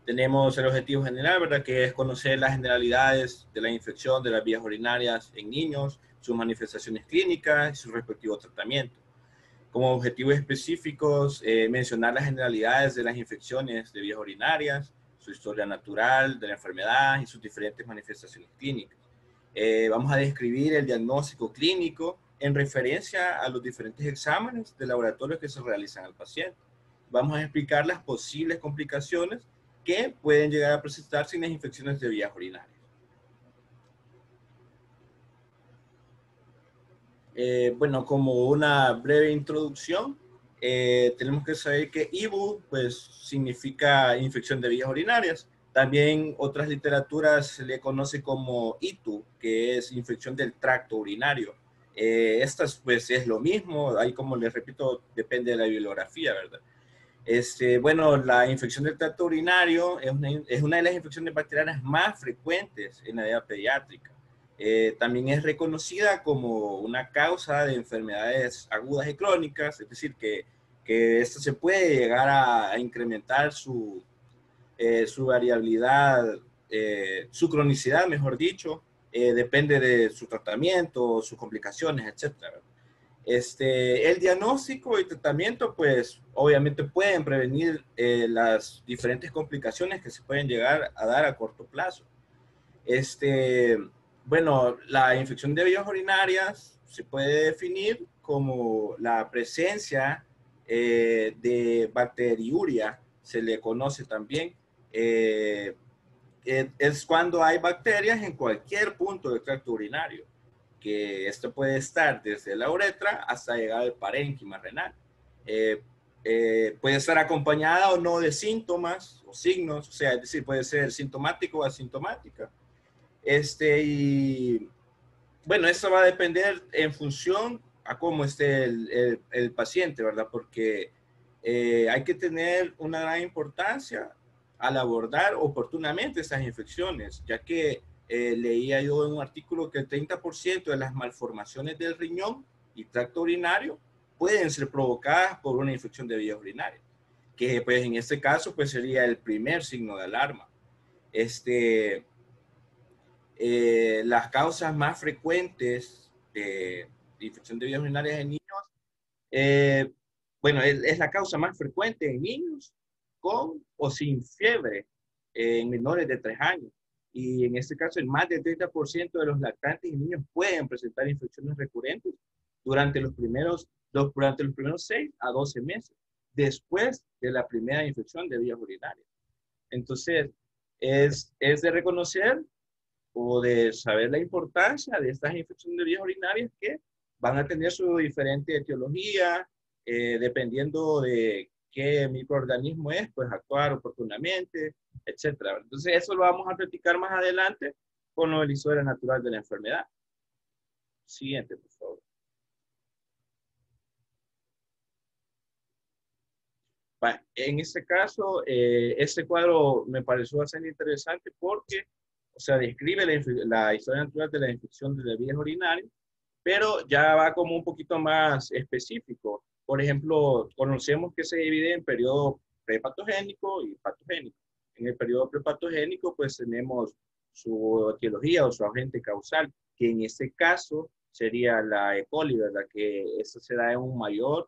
Tenemos el objetivo general, ¿verdad? Que es conocer las generalidades de la infección de las vías urinarias en niños, sus manifestaciones clínicas y su respectivo tratamiento. Como objetivos específicos, mencionar las generalidades de las infecciones de vías urinarias, su historia natural de la enfermedad y sus diferentes manifestaciones clínicas. Vamos a describir el diagnóstico clínico en referencia a los diferentes exámenes de laboratorio que se realizan al paciente. Vamos a explicar las posibles complicaciones que pueden llegar a presentarse en las infecciones de vías urinarias. Bueno, como una breve introducción, tenemos que saber que IBU pues, significa infección de vías urinarias. También otras literaturas se le conoce como ITU, que es infección del tracto urinario. Estas pues es lo mismo, ahí como les repito, depende de la bibliografía, ¿verdad? Bueno, la infección del tracto urinario es una de las infecciones bacterianas más frecuentes en la edad pediátrica. También es reconocida como una causa de enfermedades agudas y crónicas, es decir, que esto se puede llegar a incrementar su variabilidad, su cronicidad, mejor dicho, depende de su tratamiento, sus complicaciones, etcétera. El diagnóstico y tratamiento, pues, obviamente pueden prevenir las diferentes complicaciones que se pueden llegar a dar a corto plazo. Bueno, la infección de vías urinarias se puede definir como la presencia de bacteriuria, se le conoce también. Es cuando hay bacterias en cualquier punto del tracto urinario, que esto puede estar desde la uretra hasta llegar al parénquima renal. Puede estar acompañada o no de síntomas o signos, o sea, es decir, puede ser sintomático o asintomática. Y bueno, eso va a depender en función a cómo esté el paciente, ¿verdad? Porque hay que tener una gran importancia al abordar oportunamente estas infecciones, ya que leía yo en un artículo que el 30% de las malformaciones del riñón y tracto urinario pueden ser provocadas por una infección de vías urinarias, que pues en este caso pues sería el primer signo de alarma. Las causas más frecuentes de infección de vías urinarias en niños, eh, bueno, es la causa más frecuente en niños con o sin fiebre en menores de 3 años. Y en este caso, el más del 30% de los lactantes y niños pueden presentar infecciones recurrentes durante los primeros 6 a 12 meses, después de la primera infección de vías urinarias. Entonces, es de reconocer o de saber la importancia de estas infecciones de vías urinarias que van a tener su diferente etiología, dependiendo de qué microorganismo es, pues actuar oportunamente, etcétera. Entonces, eso lo vamos a platicar más adelante con la historia natural de la enfermedad. Siguiente, por favor. En este caso, este cuadro me pareció bastante interesante porque, o sea, describe la historia natural de la infección de las vías urinarias, pero ya va como un poquito más específico. Por ejemplo, conocemos que se divide en periodo prepatogénico y patogénico. En el periodo prepatogénico, pues tenemos su etiología o su agente causal, que en este caso sería la E. coli, ¿verdad? Que esto se da en un mayor,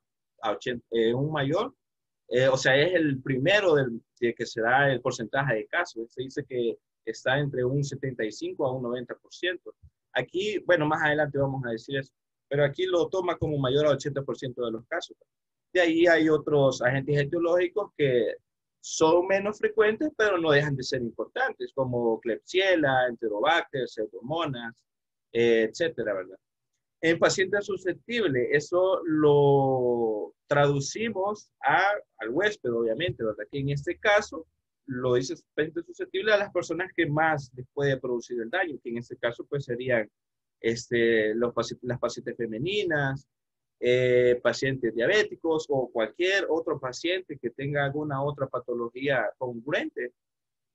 o sea, es el primero de que se da el porcentaje de casos. Se dice que está entre un 75 a un 90%. Aquí, bueno, más adelante vamos a decir eso, pero aquí lo toma como mayor al 80% de los casos. De ahí hay otros agentes etiológicos que son menos frecuentes, pero no dejan de ser importantes, como Klebsiella, Enterobacter, Pseudomonas, etcétera, ¿verdad? En pacientes susceptibles, eso lo traducimos al huésped, obviamente, ¿verdad? Que en este caso lo dice paciente susceptible a las personas que más les puede producir el daño, que en este caso pues serían las pacientes femeninas, pacientes diabéticos o cualquier otro paciente que tenga alguna otra patología congruente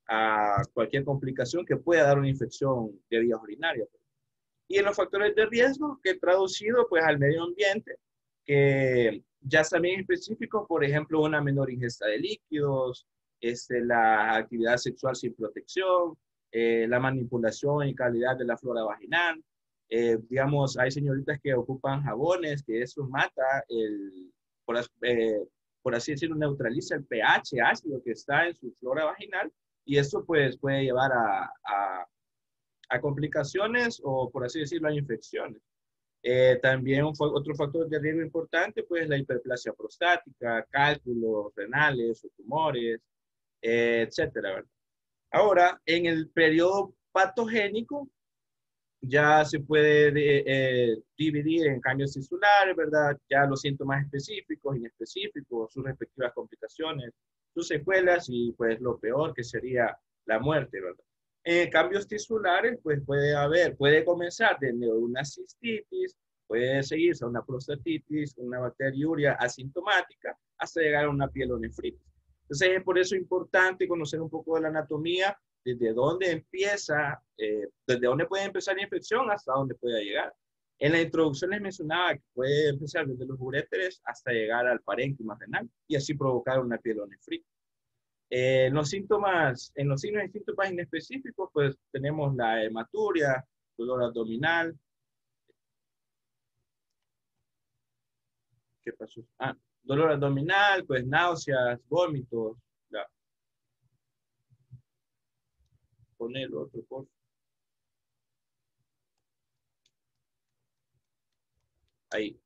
a cualquier complicación que pueda dar una infección de vías urinarias. Y en los factores de riesgo, que he traducido pues al medio ambiente, que ya también específicos, por ejemplo, una menor ingesta de líquidos, la actividad sexual sin protección, la manipulación y calidad de la flora vaginal. Digamos, hay señoritas que ocupan jabones, que eso mata por, por así decirlo, neutraliza el pH ácido que está en su flora vaginal, y esto pues puede llevar a complicaciones o, por así decirlo, a infecciones. También otro factor de riesgo importante, pues la hiperplasia prostática, cálculos renales o tumores, etcétera, ¿verdad? Ahora, en el periodo patogénico, ya se puede dividir en cambios tissulares, ¿verdad? Ya los síntomas específicos, inespecíficos, sus respectivas complicaciones, sus secuelas y pues lo peor que sería la muerte, ¿verdad? Cambios tisulares, pues puede comenzar desde una cistitis, puede seguirse a una prostatitis, una bacteriuria asintomática, hasta llegar a una pielonefritis. Entonces es por eso importante conocer un poco de la anatomía, desde dónde empieza, desde dónde puede empezar la infección hasta dónde puede llegar. En la introducción les mencionaba que puede empezar desde los uréteres hasta llegar al parénquima renal y así provocar una pielonefritis. En los signos y síntomas inespecíficos, pues tenemos la hematuria, dolor abdominal. ¿Qué pasó? Dolor abdominal, pues náuseas, vómitos. Ya. Pon el otro, por favor. Ahí.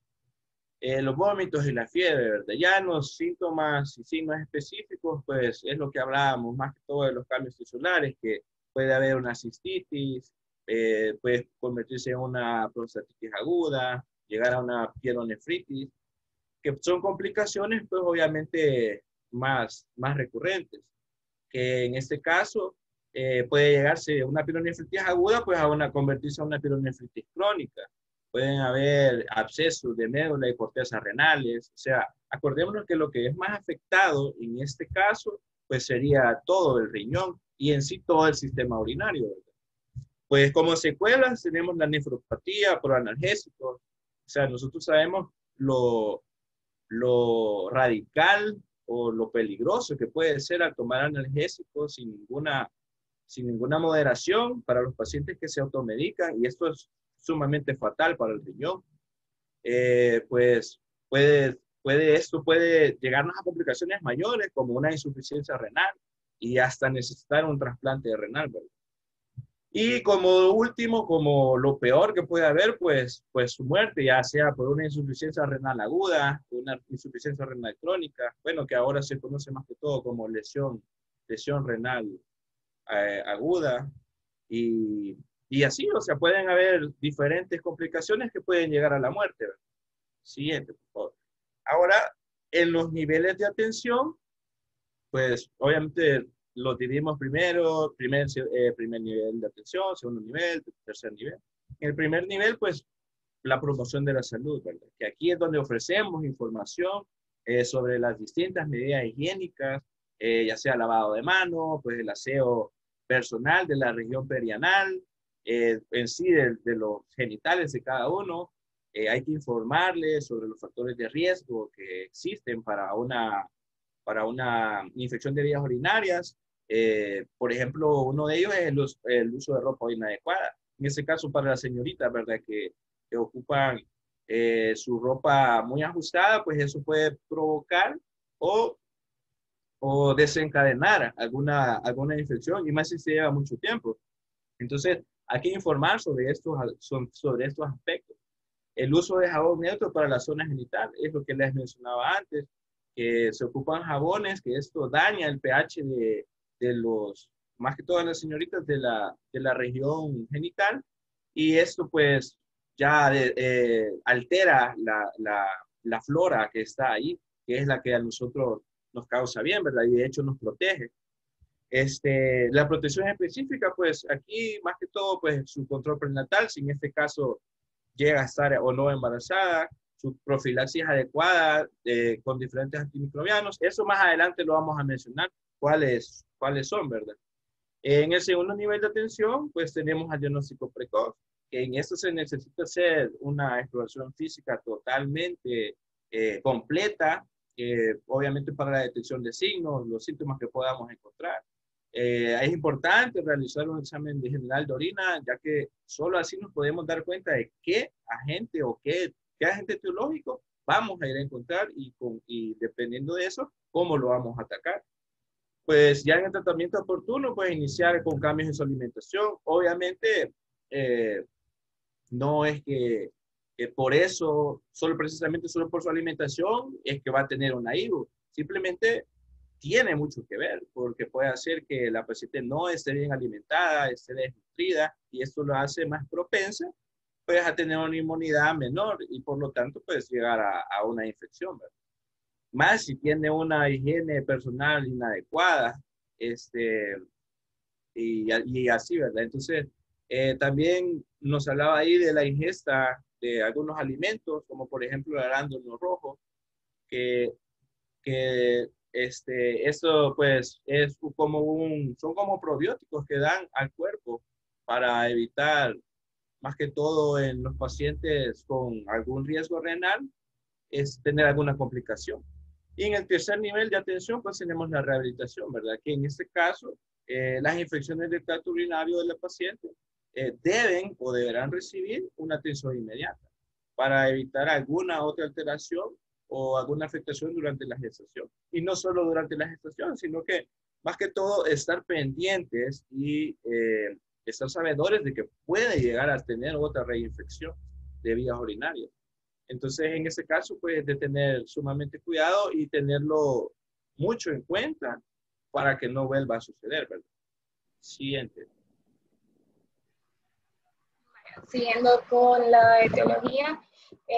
Los vómitos y la fiebre, ¿verdad? Ya en los síntomas y signos específicos, pues es lo que hablábamos, más que todo de los cambios tisulares, que puede haber una cistitis, puede convertirse en una prostatitis aguda, llegar a una pielonefritis, que son complicaciones, pues obviamente más recurrentes, que en este caso puede llegarse una pielonefritis aguda, pues convertirse en una pielonefritis crónica. Pueden haber abscesos de médula y cortezas renales. O sea, acordémonos que lo que es más afectado en este caso, pues sería todo el riñón y en sí todo el sistema urinario, ¿verdad? Pues como secuelas tenemos la nefropatía por analgésicos. O sea, nosotros sabemos lo radical o lo peligroso que puede ser al tomar analgésicos sin ninguna moderación para los pacientes que se automedican, y esto es sumamente fatal para el riñón. Pues esto puede llegarnos a complicaciones mayores como una insuficiencia renal y hasta necesitar un trasplante de renal, ¿verdad? Y como último, como lo peor que puede haber, pues su muerte, ya sea por una insuficiencia renal aguda, una insuficiencia renal crónica, bueno, que ahora se conoce más que todo como lesión renal aguda, y, y así, o sea, pueden haber diferentes complicaciones que pueden llegar a la muerte, ¿verdad? Siguiente, por favor. Ahora, en los niveles de atención, pues obviamente lo dividimos primero, primer nivel de atención, segundo nivel, tercer nivel. En el primer nivel, pues la promoción de la salud, ¿verdad? Que aquí es donde ofrecemos información sobre las distintas medidas higiénicas, ya sea lavado de manos, pues el aseo personal de la región perianal, en sí de los genitales de cada uno. Hay que informarles sobre los factores de riesgo que existen para una infección de vías urinarias. Por ejemplo, uno de ellos es el uso de ropa inadecuada. En ese caso, para las señoritas, ¿verdad? Que ocupan su ropa muy ajustada, pues eso puede provocar o, o desencadenar alguna infección, y más si se lleva mucho tiempo. Entonces, hay que informar sobre estos aspectos. El uso de jabón neutro para la zona genital es lo que les mencionaba antes, que se ocupan jabones, que esto daña el pH de más que todas las señoritas de la región genital, y esto pues ya altera la flora que está ahí, que es la que a nosotros nos causa bien, ¿verdad? Y de hecho nos protege. La protección específica, pues aquí más que todo, pues su control prenatal, si en este caso llega a estar o no embarazada, su profilaxis adecuada con diferentes antimicrobianos. Eso más adelante lo vamos a mencionar, cuáles son, ¿verdad? En el segundo nivel de atención, pues tenemos al diagnóstico precoz, que en esto se necesita hacer una exploración física totalmente completa, obviamente para la detección de signos, los síntomas que podamos encontrar. Es importante realizar un examen de general de orina, ya que solo así nos podemos dar cuenta de qué agente o qué agente etiológico vamos a ir a encontrar y dependiendo de eso, cómo lo vamos a atacar. Pues ya en el tratamiento oportuno, pues iniciar con cambios en su alimentación. Obviamente, no es que por eso, precisamente solo por su alimentación, es que va a tener una IVU. Simplemente tiene mucho que ver, porque puede hacer que la paciente no esté bien alimentada, esté desnutrida, y esto lo hace más propensa, pues, a tener una inmunidad menor y por lo tanto, pues, llegar a una infección, ¿verdad? Más si tiene una higiene personal inadecuada, y así, ¿verdad? Entonces, también nos hablaba ahí de la ingesta de algunos alimentos, como por ejemplo el arándano rojo, que esto pues son como probióticos que dan al cuerpo para evitar, más que todo en los pacientes con algún riesgo renal, es tener alguna complicación. Y en el tercer nivel de atención, pues tenemos la rehabilitación, ¿verdad? Que en este caso, las infecciones del tracto urinario de la paciente deben o deberán recibir una atención inmediata para evitar alguna otra alteración o alguna afectación durante la gestación. Y no solo durante la gestación, sino que más que todo estar pendientes y estar sabedores de que puede llegar a tener otra reinfección de vías urinarias. Entonces, en ese caso, pues, de tener sumamente cuidado y tenerlo mucho en cuenta para que no vuelva a suceder, ¿verdad? Siguiente. Siguiendo con la etiología,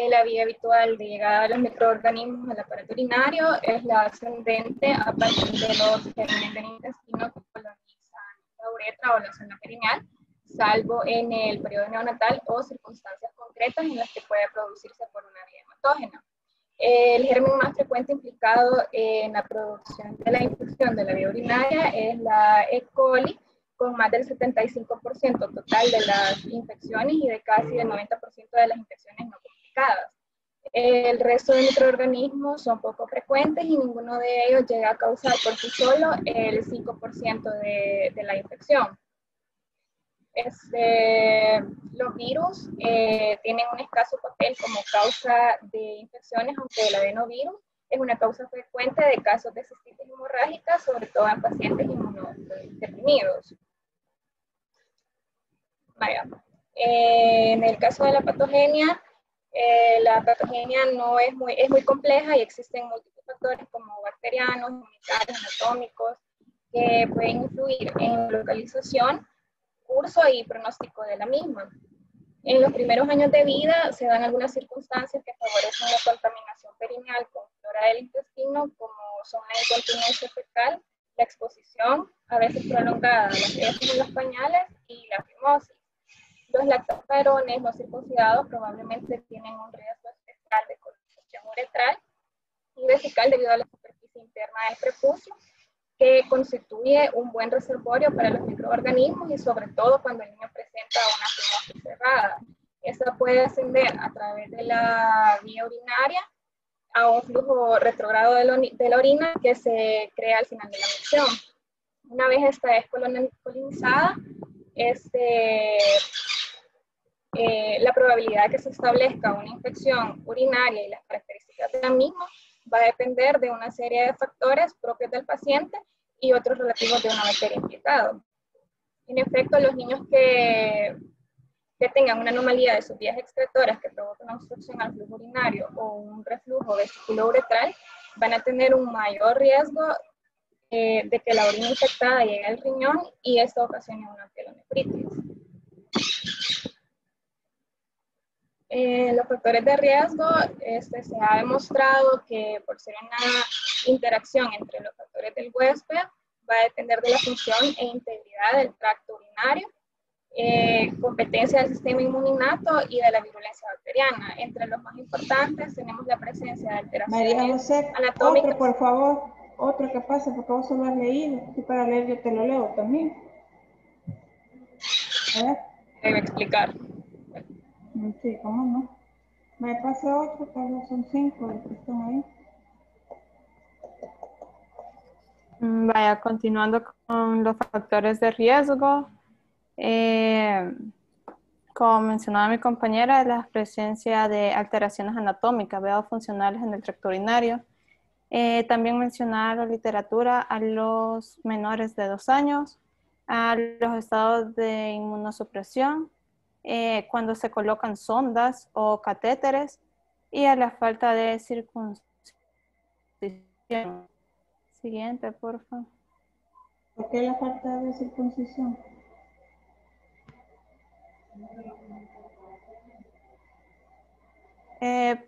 la vía habitual de llegada de los microorganismos al aparato urinario es la ascendente a partir de los gérmenes del intestino que colonizan la uretra o la zona perineal, salvo en el periodo neonatal o circunstancias concretas en las que puede producirse por una vía hematógena. El germen más frecuente implicado en la producción de la infección de la vía urinaria es la E. coli, con más del 75% total de las infecciones y de casi el 90% de las infecciones no complicadas. El resto de microorganismos son poco frecuentes y ninguno de ellos llega a causar por sí solo el 5% de la infección. Los virus tienen un escaso papel como causa de infecciones, aunque el adenovirus es una causa frecuente de casos de cistitis hemorrágica, sobre todo en pacientes inmunodeprimidos. Vaya. En el caso de la patogenia no es muy compleja y existen múltiples factores como bacterianos, inmunitarios, anatómicos, que pueden influir en la localización, curso y pronóstico de la misma. En los primeros años de vida se dan algunas circunstancias que favorecen la contaminación perineal con flora del intestino, como son la incontinencia fecal, la exposición, a veces prolongada, a las heces en los pañales y la fimosis. Los lactoferones no circuncidados probablemente tienen un riesgo especial de colonización uretral y vesical debido a la superficie interna del prepucio, que constituye un buen reservorio para los microorganismos y sobre todo cuando el niño presenta una fimosis cerrada. Esta puede ascender a través de la vía urinaria a un flujo retrogrado de la orina que se crea al final de la micción. Una vez esta es colonizada, la probabilidad de que se establezca una infección urinaria y las características de la misma va a depender de una serie de factores propios del paciente y otros relativos de una bacteria implicada. En efecto, los niños que tengan una anomalía de sus vías excretoras que provoque una obstrucción al flujo urinario o un reflujo vesículo-uretral van a tener un mayor riesgo de que la orina infectada llegue al riñón y esto ocasione una pielonefritis. Los factores de riesgo, se ha demostrado que por ser una interacción entre los factores del huésped, va a depender de la función e integridad del tracto urinario, competencia del sistema inmuninato y de la virulencia bacteriana. Entre los más importantes tenemos la presencia de alteraciones María José, anatómicas. otro por favor, otro que pase, porque vos solo has leído, y para leer yo te lo leo también. A ver. Debe explicar. Sí, cómo no. Me pase otro, tal vez son 5 los que están ahí. Vaya, continuando con los factores de riesgo. Como mencionaba mi compañera, la presencia de alteraciones anatómicas, veo funcionales en el tracto urinario. También mencionaba la literatura a los menores de 2 años, a los estados de inmunosupresión, cuando se colocan sondas o catéteres y a la falta de circuncisión. Siguiente, por favor. ¿Por qué la falta de circuncisión?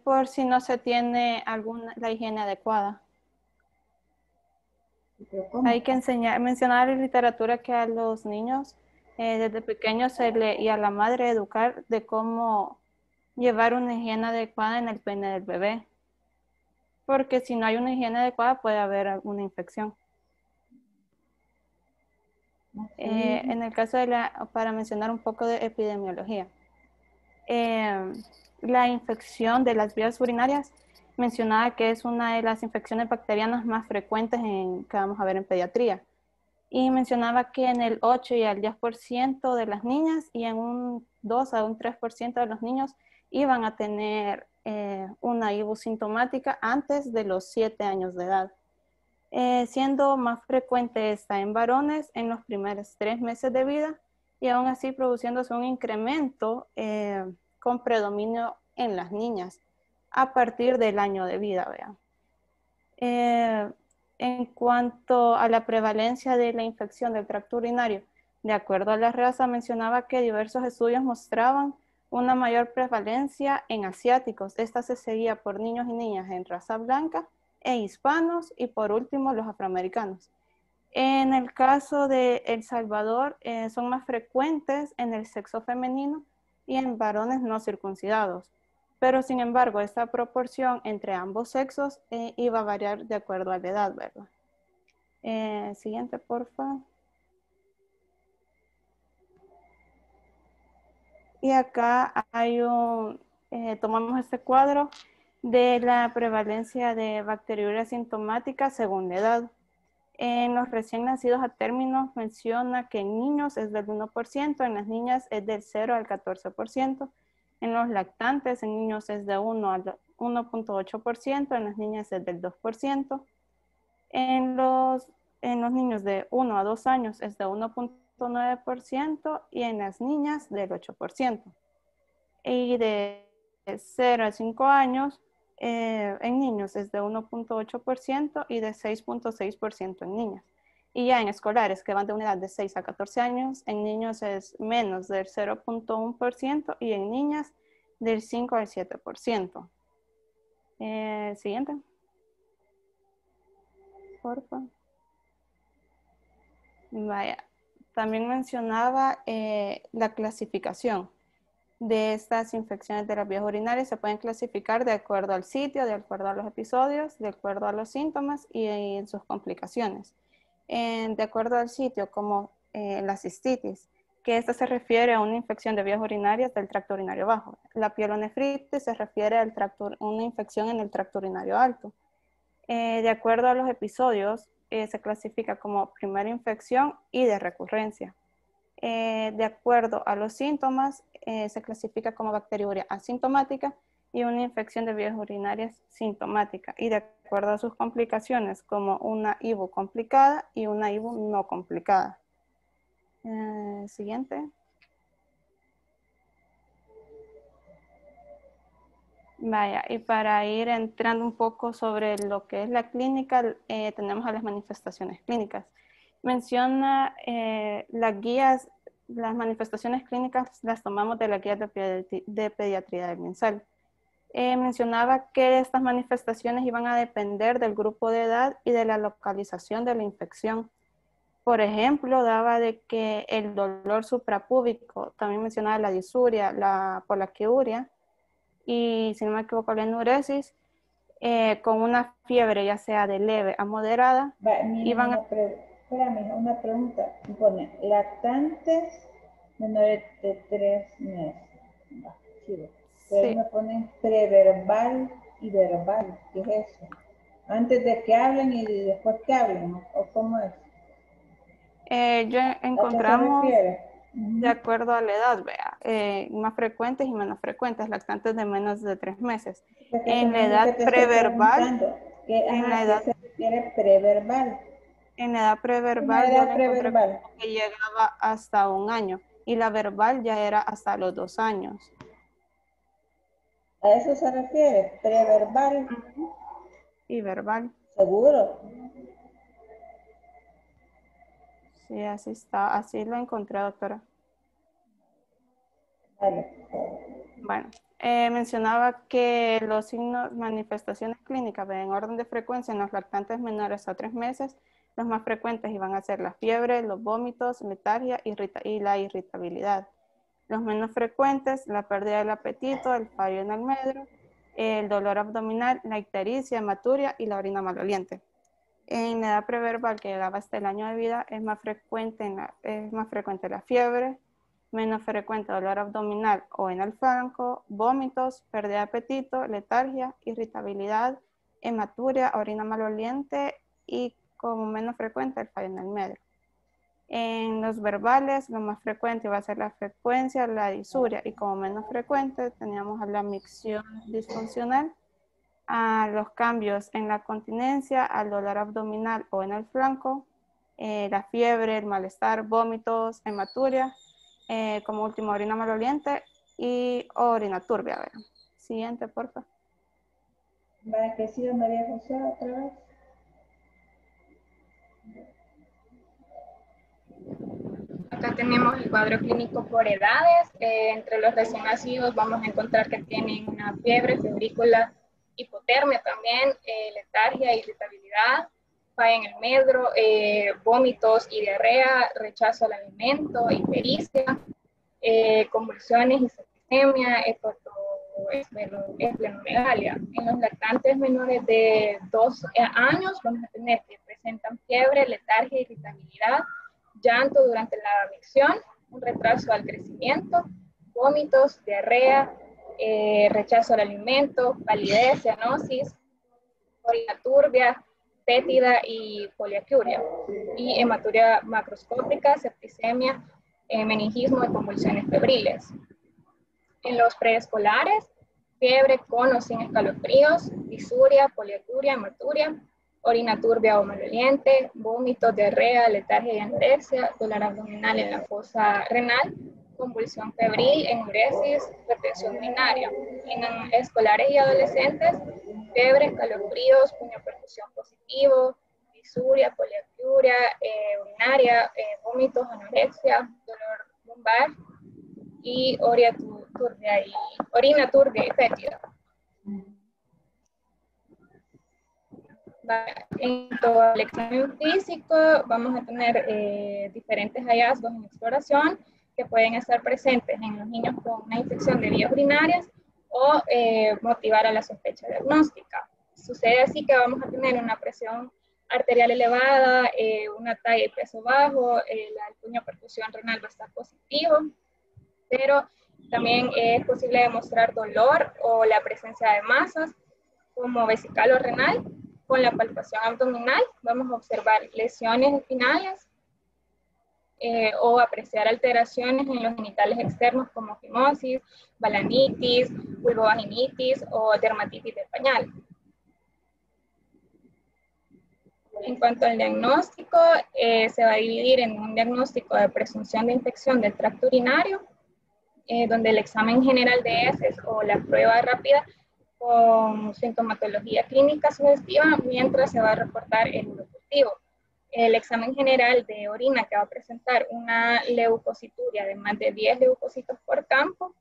Por si no se tiene la higiene adecuada. Hay que mencionar en literatura que a los niños desde pequeños y a la madre educar de cómo llevar una higiene adecuada en el pene del bebé. Porque si no hay una higiene adecuada puede haber una infección. En el caso para mencionar un poco de epidemiología. La infección de las vías urinarias mencionaba que es una de las infecciones bacterianas más frecuentes que vamos a ver en pediatría. Y mencionaba que en el 8 y el 10% de las niñas y en un 2 a un 3% de los niños iban a tener una IBU sintomática antes de los 7 años de edad. Siendo más frecuente esta en varones en los primeros 3 meses de vida y aún así produciéndose un incremento con predominio en las niñas a partir del año de vida, vean. En cuanto a la prevalencia de la infección del tracto urinario, de acuerdo a la raza, mencionaba que diversos estudios mostraban una mayor prevalencia en asiáticos. Esta se seguía por niños y niñas en raza blanca e hispanos y por último los afroamericanos. En el caso de El Salvador, son más frecuentes en el sexo femenino y en varones no circuncidados. Pero sin embargo, esta proporción entre ambos sexos iba a variar de acuerdo a la edad, ¿verdad? Siguiente, por favor. Y acá hay tomamos este cuadro de la prevalencia de bacteriuria sintomática según la edad. En los recién nacidos a término menciona que en niños es del 1%, en las niñas es del 0 al 14%, en los lactantes en niños es de 1 al 1.8%, en las niñas es del 2%, en los niños de 1 a 2 años es de 1.9% y en las niñas del 8%. Y de 0 a 5 años en niños es de 1.8% y de 6.6% en niñas. Y ya en escolares que van de una edad de 6 a 14 años, en niños es menos del 0.1% y en niñas del 5 al 7%. Siguiente. Por favor. Vaya. También mencionaba la clasificación de estas infecciones de las vías urinarias. Se pueden clasificar de acuerdo al sitio, de acuerdo a los episodios, de acuerdo a los síntomas y en sus complicaciones. De acuerdo al sitio, como la cistitis, que esta se refiere a una infección de vías urinarias del tracto urinario bajo. La pielonefritis se refiere a una infección en el tracto urinario alto. De acuerdo a los episodios, se clasifica como primera infección y de recurrencia. De acuerdo a los síntomas, se clasifica como bacteriuria asintomática y una infección de vías urinarias sintomática. Y de acuerdo a sus complicaciones, como una IBU complicada y una IBU no complicada. Siguiente. Vaya, y para ir entrando un poco sobre lo que es la clínica, tenemos a las manifestaciones clínicas. Menciona las guías, las manifestaciones clínicas las tomamos de la guía de pediatría del MinSal. Mencionaba que estas manifestaciones iban a depender del grupo de edad y de la localización de la infección. Por ejemplo, daba de que el dolor suprapúbico, también mencionaba la disuria, la polaquiuria, y si no me equivoco la enuresis, con una fiebre ya sea de leve a moderada. Espérame, una pregunta. Pone, lactantes menores de 3 meses. Pero Sí. me ponen preverbal y verbal. ¿Qué es eso? Antes de que hablen y después que hablen, ¿no? ¿O cómo es? Ya ¿A qué se encontramos refiere? de acuerdo a la edad, vea, más frecuentes y menos frecuentes, lactantes de menos de 3 meses. Porque eso En la mismo que edad te estoy preverbal, preguntando. en la ¿A qué edad, se refiere preverbal? en la edad Una preverbal yo edad la encontré preverbal. como que llegaba hasta 1 año y la verbal ya era hasta los 2 años. ¿A eso se refiere? Preverbal. Ujú. Y verbal, ¿Seguro? sí, así está, así lo encontré, doctora. Vale. Bueno, mencionaba que los signos, manifestaciones clínicas en orden de frecuencia en los lactantes menores a 3 meses, los más frecuentes iban a ser la fiebre, los vómitos, letargia y la irritabilidad. Los menos frecuentes, la pérdida del apetito, el fallo en el medro, el dolor abdominal, la ictericia, hematuria y la orina maloliente. En la edad preverbal que llegaba hasta el año de vida es más frecuente la fiebre, menos frecuente dolor abdominal o en el flanco, vómitos, pérdida de apetito, letargia, irritabilidad, hematuria, orina maloliente y como menos frecuente el fallo en el medio. En los verbales, lo más frecuente va a ser la frecuencia, la disuria y como menos frecuente teníamos a la micción disfuncional, a los cambios en la continencia, al dolor abdominal o en el flanco, la fiebre, el malestar, vómitos, hematuria, como último orina maloliente y orina turbia. ¿Verdad? Siguiente, por favor. ¿Va que sí, María José, otra vez? Acá tenemos el cuadro clínico por edades. Entre los recién nacidos vamos a encontrar que tienen una fiebre, febrícula, hipotermia también, letargia, irritabilidad, falla en el medro, vómitos y diarrea, rechazo al alimento, ictericia, convulsiones y septicemia, esplenomegalia. En los lactantes menores de 2 años vamos a tener que presentan fiebre, letargia, irritabilidad, llanto durante la micción, un retraso al crecimiento, vómitos, diarrea, rechazo al alimento, palidez, cianosis, orina turbia, fétida y poliacuria, y hematuria macroscópica, septicemia, meningismo y convulsiones febriles. En los preescolares, fiebre con o sin escalofríos, disuria, poliacuria, hematuria, orina turbia o maloliente, vómitos, diarrea, letargia y anorexia, dolor abdominal en la fosa renal, convulsión febril, enuresis, retención urinaria. En escolares y adolescentes, fiebre, escalofríos, puño perfusión positivo, disuria, poliacuria, urinaria, vómitos, anorexia, dolor lumbar y orina turbia y fétida. En todo el examen físico vamos a tener diferentes hallazgos en exploración que pueden estar presentes en los niños con una infección de vías urinarias o motivar a la sospecha diagnóstica. Sucede así que vamos a tener una presión arterial elevada, una talla y peso bajo, el puño de perfusión renal va a estar positivo, pero también es posible demostrar dolor o la presencia de masas como vesical o renal. Con la palpación abdominal vamos a observar lesiones finales o apreciar alteraciones en los genitales externos como fimosis, balanitis, vulvovaginitis o dermatitis de pañal. En cuanto al diagnóstico, se va a dividir en un diagnóstico de presunción de infección del tracto urinario, donde el examen general de heces o la prueba rápida con sintomatología clínica sugestiva, mientras se va a reportar el urocultivo. El examen general de orina que va a presentar una leucocituria de más de 10 leucocitos por campo,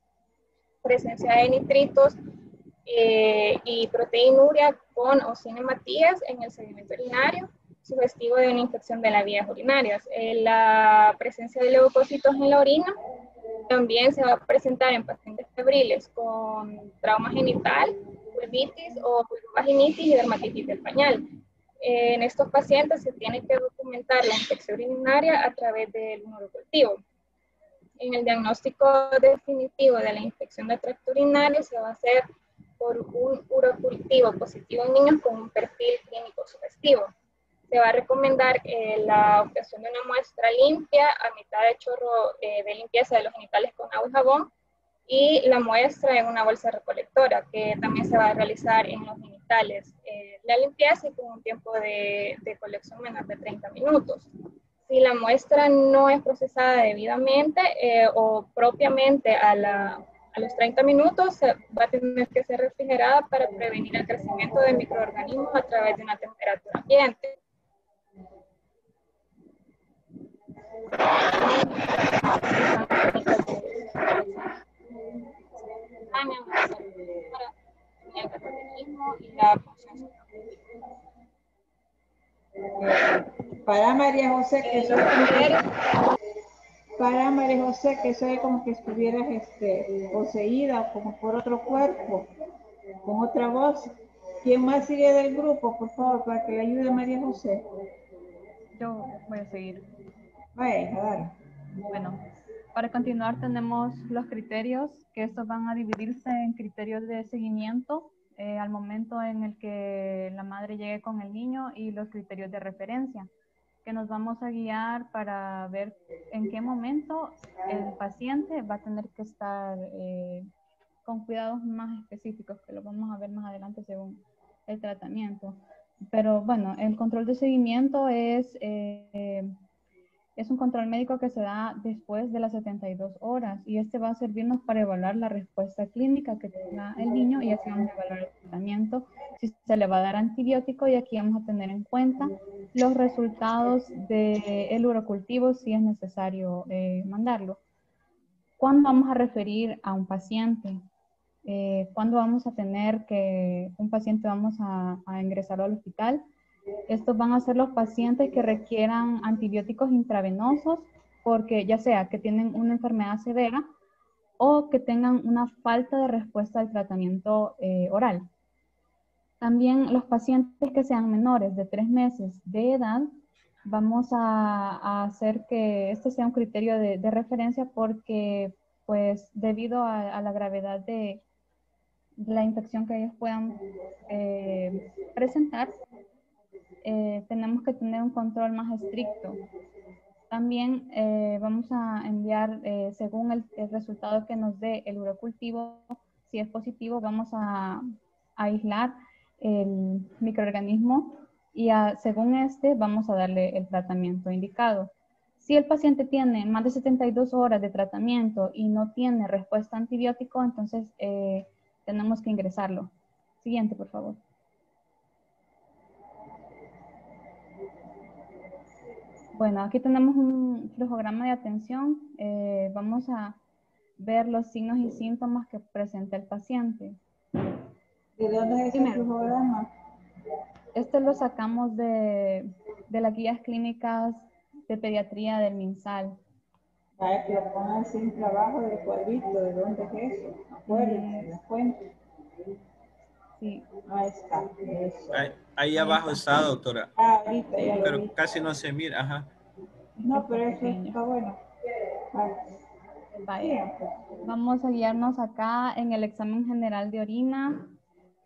presencia de nitritos y proteinuria con o sin hematías en el sedimento urinario, sugestivo de una infección de las vías urinarias. La presencia de leucocitos en la orina también se va a presentar en pacientes febriles con trauma genital, vulvitis o vulvovaginitis y dermatitis del pañal. En estos pacientes se tiene que documentar la infección urinaria a través del urocultivo. En el diagnóstico definitivo de la infección de tracto urinario se va a hacer por un urocultivo positivo en niños con un perfil clínico sugestivo. Se va a recomendar la obtención de una muestra limpia a mitad de chorro de limpieza de los genitales con agua y jabón, y la muestra en una bolsa recolectora, que también se va a realizar en los genitales. La limpieza y con un tiempo de colección menor de 30 minutos. Si la muestra no es procesada debidamente o propiamente a los 30 minutos, va a tener que ser refrigerada para prevenir el crecimiento de microorganismos a través de una temperatura ambiente. El metabolismo y la función. Para María José, que soy como que estuvieras poseída como por otro cuerpo, con otra voz. ¿Quién más sigue del grupo, por favor, para que le ayude a María José? Yo voy a seguir. Vaya, dale. Bueno, para continuar tenemos los criterios, que estos van a dividirse en criterios de seguimiento al momento en el que la madre llegue con el niño, y los criterios de referencia, que nos vamos a guiar para ver en qué momento el paciente va a tener que estar con cuidados más específicos, que lo vamos a ver más adelante según el tratamiento. Pero bueno, el control de seguimiento es un control médico que se da después de las 72 horas, y este va a servirnos para evaluar la respuesta clínica que tenga el niño, y así vamos a evaluar el tratamiento, si se le va a dar antibiótico, y aquí vamos a tener en cuenta los resultados del urocultivo si es necesario mandarlo. ¿Cuándo vamos a referir a un paciente? ¿Cuándo vamos a tener que un paciente vamos a ingresarlo al hospital? Estos van a ser los pacientes que requieran antibióticos intravenosos, porque ya sea que tienen una enfermedad severa o que tengan una falta de respuesta al tratamiento oral. También los pacientes que sean menores de 3 meses de edad, vamos a hacer que este sea un criterio de referencia, porque pues debido a la gravedad de la infección que ellos puedan presentar, tenemos que tener un control más estricto. También vamos a enviar, según el resultado que nos dé el urocultivo, si es positivo, vamos a aislar el microorganismo, y según este vamos a darle el tratamiento indicado. Si el paciente tiene más de 72 horas de tratamiento y no tiene respuesta a antibiótico, entonces tenemos que ingresarlo. Siguiente, por favor. Bueno, aquí tenemos un flujograma de atención. Vamos a ver los signos y síntomas que presenta el paciente. ¿De dónde es ese flujograma? Este lo sacamos de las guías clínicas de pediatría del MinSal. Para que lo pongan siempre abajo del cuadrito. ¿De dónde es eso? Acuérdense, la fuente. Sí. Ahí está. Eso. Ahí abajo está, doctora. Ahorita ya lo Pero vi. casi no se mira, ajá. No, pero eso está bueno. Vaya. Vamos a guiarnos acá en el examen general de orina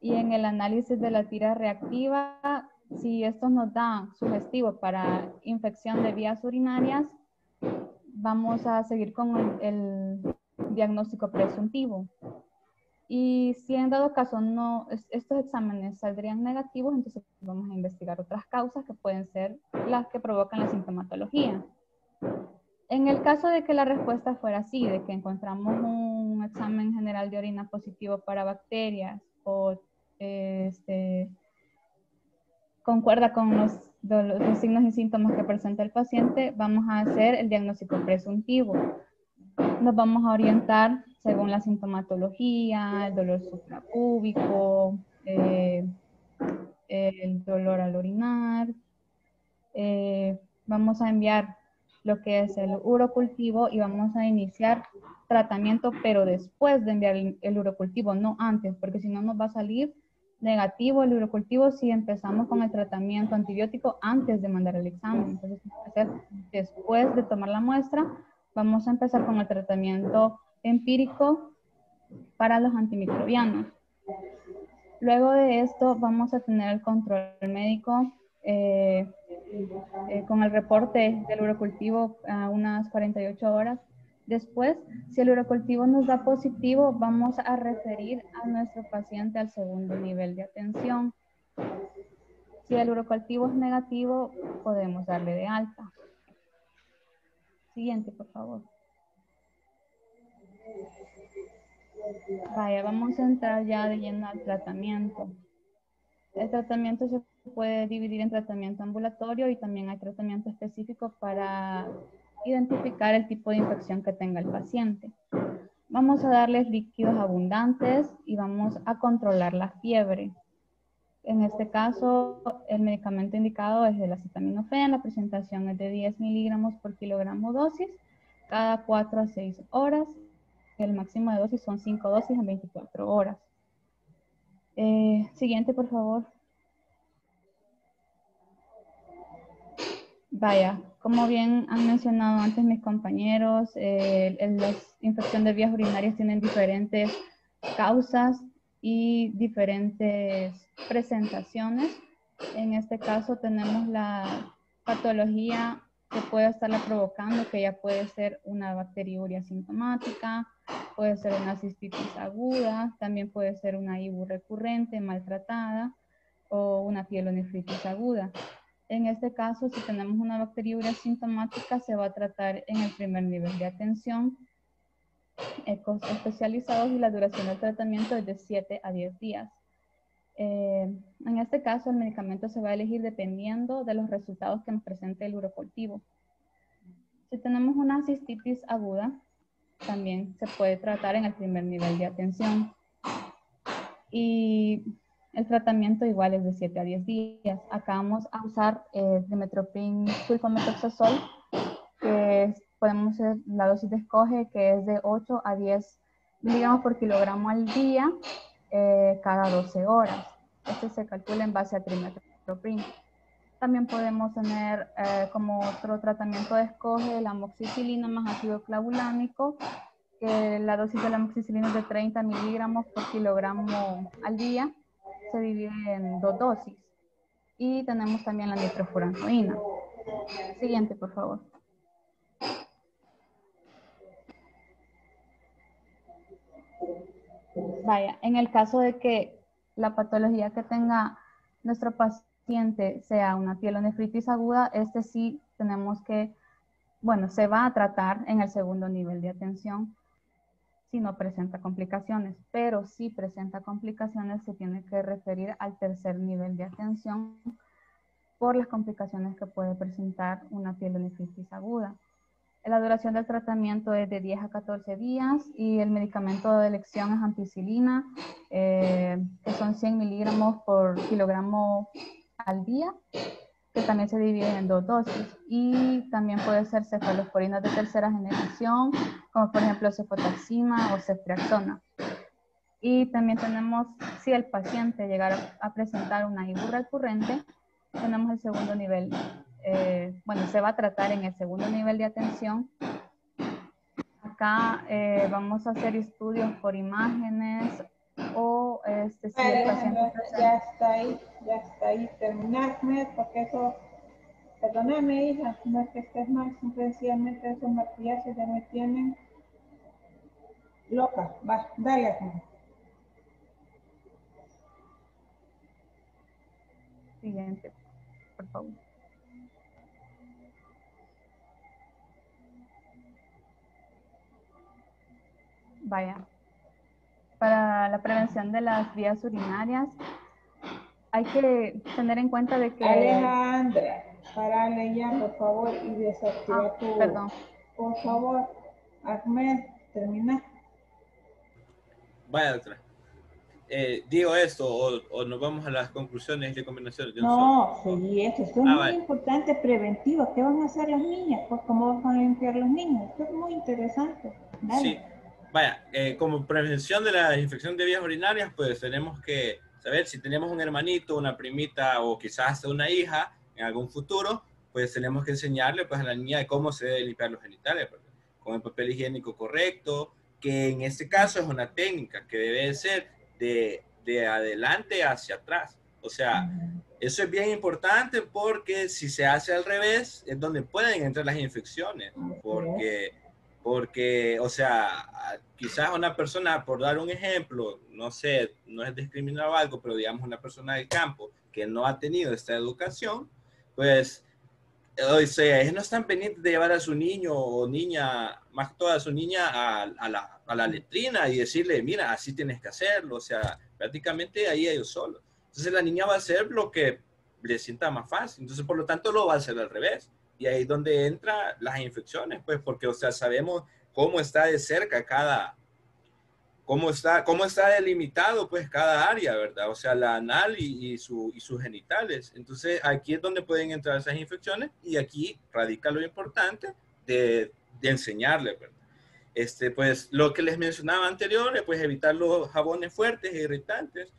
y en el análisis de la tira reactiva. Si esto nos da sugestivo para infección de vías urinarias, vamos a seguir con el diagnóstico presuntivo. Y si en dado caso estos exámenes saldrían negativos, entonces vamos a investigar otras causas que pueden ser las que provocan la sintomatología. En el caso de que la respuesta fuera así, de que encontramos un examen general de orina positivo para bacterias o concuerda con los signos y síntomas que presenta el paciente, vamos a hacer el diagnóstico presuntivo. Nos vamos a orientar según la sintomatología, el dolor suprapúbico, el dolor al orinar. Vamos a enviar lo que es el urocultivo y vamos a iniciar tratamiento, pero después de enviar el urocultivo, no antes, porque si no nos va a salir negativo el urocultivo si empezamos con el tratamiento antibiótico antes de mandar el examen. Entonces, después de tomar la muestra, vamos a empezar con el tratamiento empírico para los antimicrobianos. Luego de esto vamos a tener el control médico con el reporte del urocultivo a unas 48 horas. Después, si el urocultivo nos da positivo, vamos a referir a nuestro paciente al segundo nivel de atención. Si el urocultivo es negativo, podemos darle de alta. Siguiente, por favor. Vaya, vamos a entrar ya de lleno al tratamiento. El tratamiento se puede dividir en tratamiento ambulatorio y también hay tratamiento específico para identificar el tipo de infección que tenga el paciente. Vamos a darles líquidos abundantes y vamos a controlar la fiebre. En este caso, el medicamento indicado es el acetaminofén. La presentación es de 10 miligramos por kilogramo dosis cada 4 a 6 horas. El máximo de dosis son 5 dosis en 24 horas. Siguiente, por favor. Vaya, como bien han mencionado antes mis compañeros, las infecciones de vías urinarias tienen diferentes causas y diferentes presentaciones. En este caso tenemos la patología que puede estarla provocando, que ya puede ser una bacteriuria sintomática, puede ser una cistitis aguda, también puede ser una IBU recurrente, maltratada o una pielonefritis aguda. En este caso, si tenemos una bacteriuria sintomática, se va a tratar en el primer nivel de atención, ecos especializados, y la duración del tratamiento es de 7 a 10 días. En este caso, el medicamento se va a elegir dependiendo de los resultados que nos presente el urocultivo. Si tenemos una cistitis aguda, también se puede tratar en el primer nivel de atención. Y el tratamiento igual es de 7 a 10 días. Acá vamos a usar dimetropin sulfamethoxazol, que podemos hacer la dosis de escoge, que es de 8 a 10 miligramos por kilogramo al día, cada 12 horas. Este se calcula en base a trimetoprim. También podemos tener como otro tratamiento de escoge la amoxicilina más ácido clavulánico, que la dosis de la amoxicilina es de 30 miligramos por kilogramo al día. Se divide en 2 dosis. Y tenemos también la nitrofurantoína. Siguiente, por favor. Vaya, en el caso de que la patología que tenga nuestro paciente sea una pielonefritis aguda, este sí tenemos que, bueno, se va a tratar en el segundo nivel de atención si no presenta complicaciones, pero si presenta complicaciones se tiene que referir al tercer nivel de atención por las complicaciones que puede presentar una pielonefritis aguda. La duración del tratamiento es de 10 a 14 días y el medicamento de elección es ampicilina, que son 100 miligramos por kilogramo al día, que también se divide en 2 dosis. Y también puede ser cefalosporinas de tercera generación, como por ejemplo cefotaxima o ceftriaxona. Y también tenemos, si el paciente llegara a presentar una IBU recurrente, tenemos el segundo nivel. Bueno, se va a tratar en el segundo nivel de atención. Acá vamos a hacer estudios por imágenes o si el paciente presenta... Ya está ahí, terminarme, porque eso, perdóname hija, no es que estés mal, simplemente esos maquillajes ya me tienen loca. Va, dale acá. Siguiente, por favor. Vaya, para la prevención de las vías urinarias hay que tener en cuenta de que... Alejandra, parale ya, por favor, y desactiva tu... Perdón. Por favor, Ahmed, termina. Vaya, doctora. Digo esto o nos vamos a las conclusiones y recomendaciones. No, seguí esto. Esto es muy vale. importante, preventivo. ¿Qué van a hacer los niños? Pues, ¿cómo van a limpiar los niños? Esto es muy interesante. Dale. Sí. Vaya, como prevención de la infección de vías urinarias, pues tenemos que saber si tenemos un hermanito, una primita o quizás hasta una hija en algún futuro, pues tenemos que enseñarle pues a la niña de cómo se debe limpiar los genitales, pues, con el papel higiénico correcto, que en este caso es una técnica que debe ser de de adelante hacia atrás. O sea, eso es bien importante porque si se hace al revés es donde pueden entrar las infecciones. Porque, o sea, quizás una persona, por dar un ejemplo, no sé, no es discriminar o algo, pero digamos una persona del campo que no ha tenido esta educación, pues, o sea, ellos no están pendientes de llevar a su niño o niña, más que toda a su niña, a la letrina y decirle, mira, así tienes que hacerlo. O sea, prácticamente ahí ellos solos. Entonces la niña va a hacer lo que le sienta más fácil. Entonces, por lo tanto, lo va a hacer al revés. Y ahí es donde entran las infecciones, pues, porque, o sea, sabemos cómo está de cerca cómo está delimitado, pues, cada área, ¿verdad? O sea, la anal y sus genitales. Entonces, aquí es donde pueden entrar esas infecciones y aquí radica lo importante de enseñarle, ¿verdad? Pues, lo que les mencionaba anterior, pues, evitar los jabones fuertes e irritantes,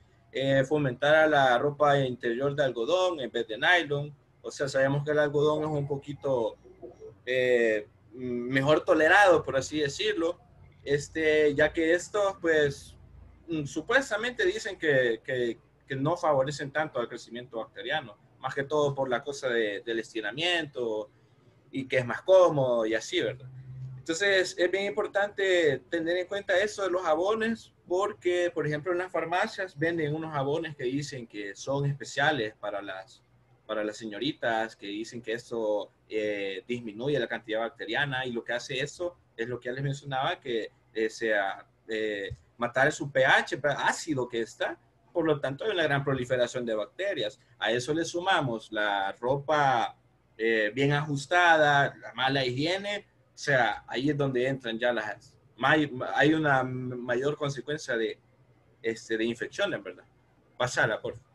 fomentar a la ropa interior de algodón en vez de nylon. O sea, sabemos que el algodón es un poquito mejor tolerado, por así decirlo, ya que estos, pues, supuestamente dicen que no favorecen tanto al crecimiento bacteriano, más que todo por la cosa del estiramiento y que es más cómodo y así, ¿verdad? Entonces, es bien importante tener en cuenta eso de los jabones, porque, por ejemplo, en las farmacias venden unos jabones que dicen que son especiales para las señoritas, que dicen que eso disminuye la cantidad bacteriana, y lo que hace eso es lo que ya les mencionaba, que matar su pH ácido que está. Por lo tanto, hay una gran proliferación de bacterias. A eso le sumamos la ropa bien ajustada, la mala higiene. O sea, ahí es donde entran ya hay una mayor consecuencia de infecciones, ¿verdad? Pasala, por favor.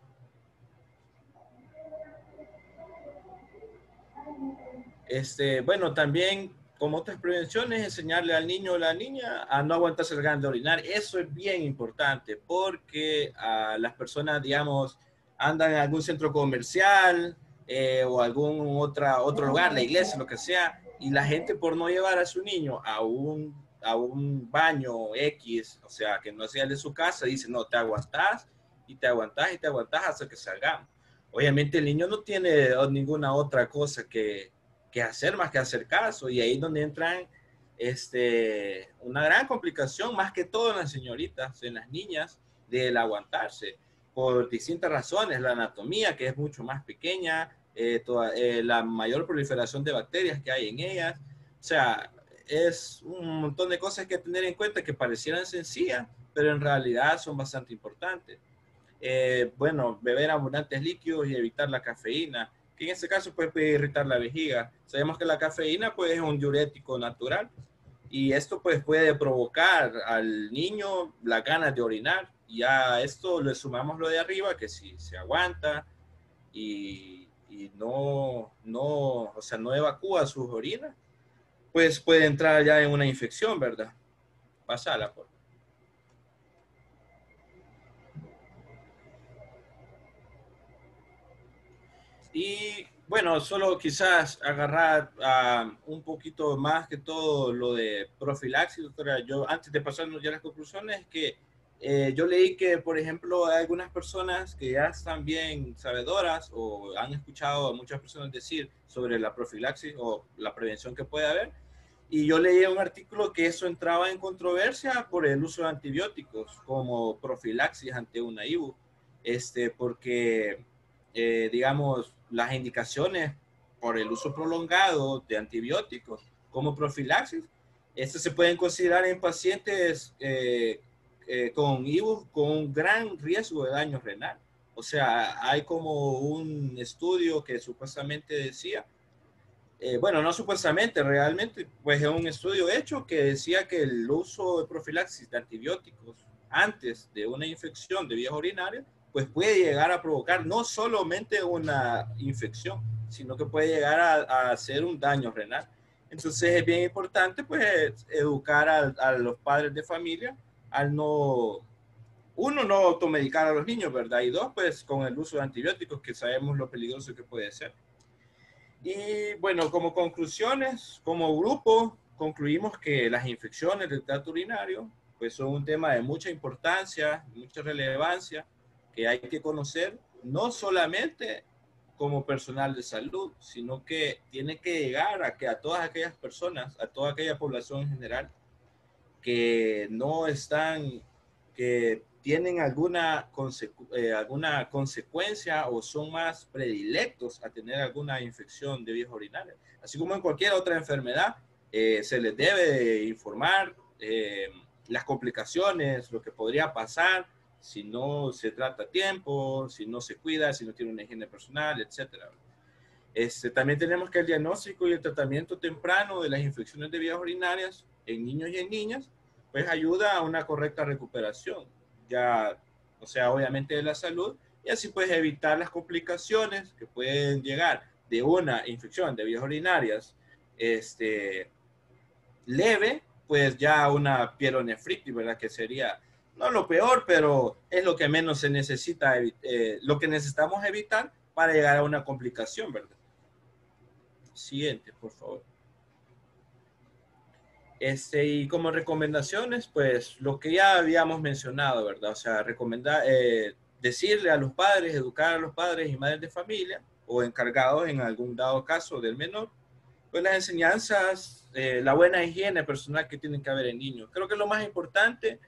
Bueno, también como otras prevenciones, enseñarle al niño o la niña a no aguantarse el ganas de orinar. Eso es bien importante porque las personas, digamos, andan en algún centro comercial o algún otro lugar, la iglesia, lo que sea, y la gente, por no llevar a su niño a un baño X, o sea, que no sea el de su casa, dice, no, te aguantás y te aguantás y te aguantás hasta que salgamos. Obviamente el niño no tiene ninguna otra cosa que hacer más que hacer caso, y ahí es donde entran una gran complicación, más que todo en las señoritas, en las niñas, del aguantarse, por distintas razones, la anatomía, que es mucho más pequeña, la mayor proliferación de bacterias que hay en ellas. O sea, es un montón de cosas que tener en cuenta que parecieran sencillas, pero en realidad son bastante importantes. Bueno, beber abundantes líquidos y evitar la cafeína, que en este caso puede irritar la vejiga. Sabemos que la cafeína pues es un diurético natural y esto pues puede provocar al niño las ganas de orinar, y a esto le sumamos lo de arriba, que si se aguanta y o sea, no evacúa sus orinas, pues puede entrar ya en una infección, ¿verdad? Pasala, por favor. Y bueno, solo quizás agarrar un poquito más que todo lo de profilaxis, doctora. Yo, antes de pasarnos ya a las conclusiones, que yo leí que, por ejemplo, hay algunas personas que ya están bien sabedoras o han escuchado a muchas personas decir sobre la profilaxis o la prevención que puede haber. Y yo leí un artículo que eso entraba en controversia por el uso de antibióticos como profilaxis ante una IBU, porque, digamos, las indicaciones por el uso prolongado de antibióticos como profilaxis, se pueden considerar en pacientes con IBU con un gran riesgo de daño renal. O sea, hay como un estudio que supuestamente decía, bueno, no supuestamente, realmente, pues es un estudio hecho que decía que el uso de profilaxis de antibióticos antes de una infección de vías urinarias, pues puede llegar a provocar no solamente una infección, sino que puede llegar a hacer un daño renal. Entonces es bien importante pues educar a los padres de familia al uno, no automedicar a los niños, ¿verdad? Y dos, pues con el uso de antibióticos, que sabemos lo peligroso que puede ser. Y bueno, como conclusiones, como grupo, concluimos que las infecciones del tracto urinario pues son un tema de mucha importancia, mucha relevancia, que hay que conocer, no solamente como personal de salud, sino que tiene que llegar a que a todas aquellas personas, a toda aquella población en general, que no están, que tienen alguna consecuencia o son más predilectos a tener alguna infección de vías urinarias. Así como en cualquier otra enfermedad, se les debe informar las complicaciones, lo que podría pasar si no se trata a tiempo, si no se cuida, si no tiene una higiene personal, etcétera. También tenemos que el diagnóstico y el tratamiento temprano de las infecciones de vías urinarias en niños y en niñas, pues ayuda a una correcta recuperación, ya, o sea, obviamente de la salud, y así puedes evitar las complicaciones que pueden llegar de una infección de vías urinarias leve, pues ya una pielonefritis, ¿verdad? Que sería, no lo peor, pero es lo que menos se necesita, lo que necesitamos evitar para llegar a una complicación, ¿verdad? Siguiente, por favor. Y como recomendaciones, pues lo que ya habíamos mencionado, ¿verdad? O sea, recomendar, decirle a los padres, educar a los padres y madres de familia o encargados en algún dado caso del menor, pues las enseñanzas, la buena higiene personal que tienen que haber en niños. Creo que lo más importante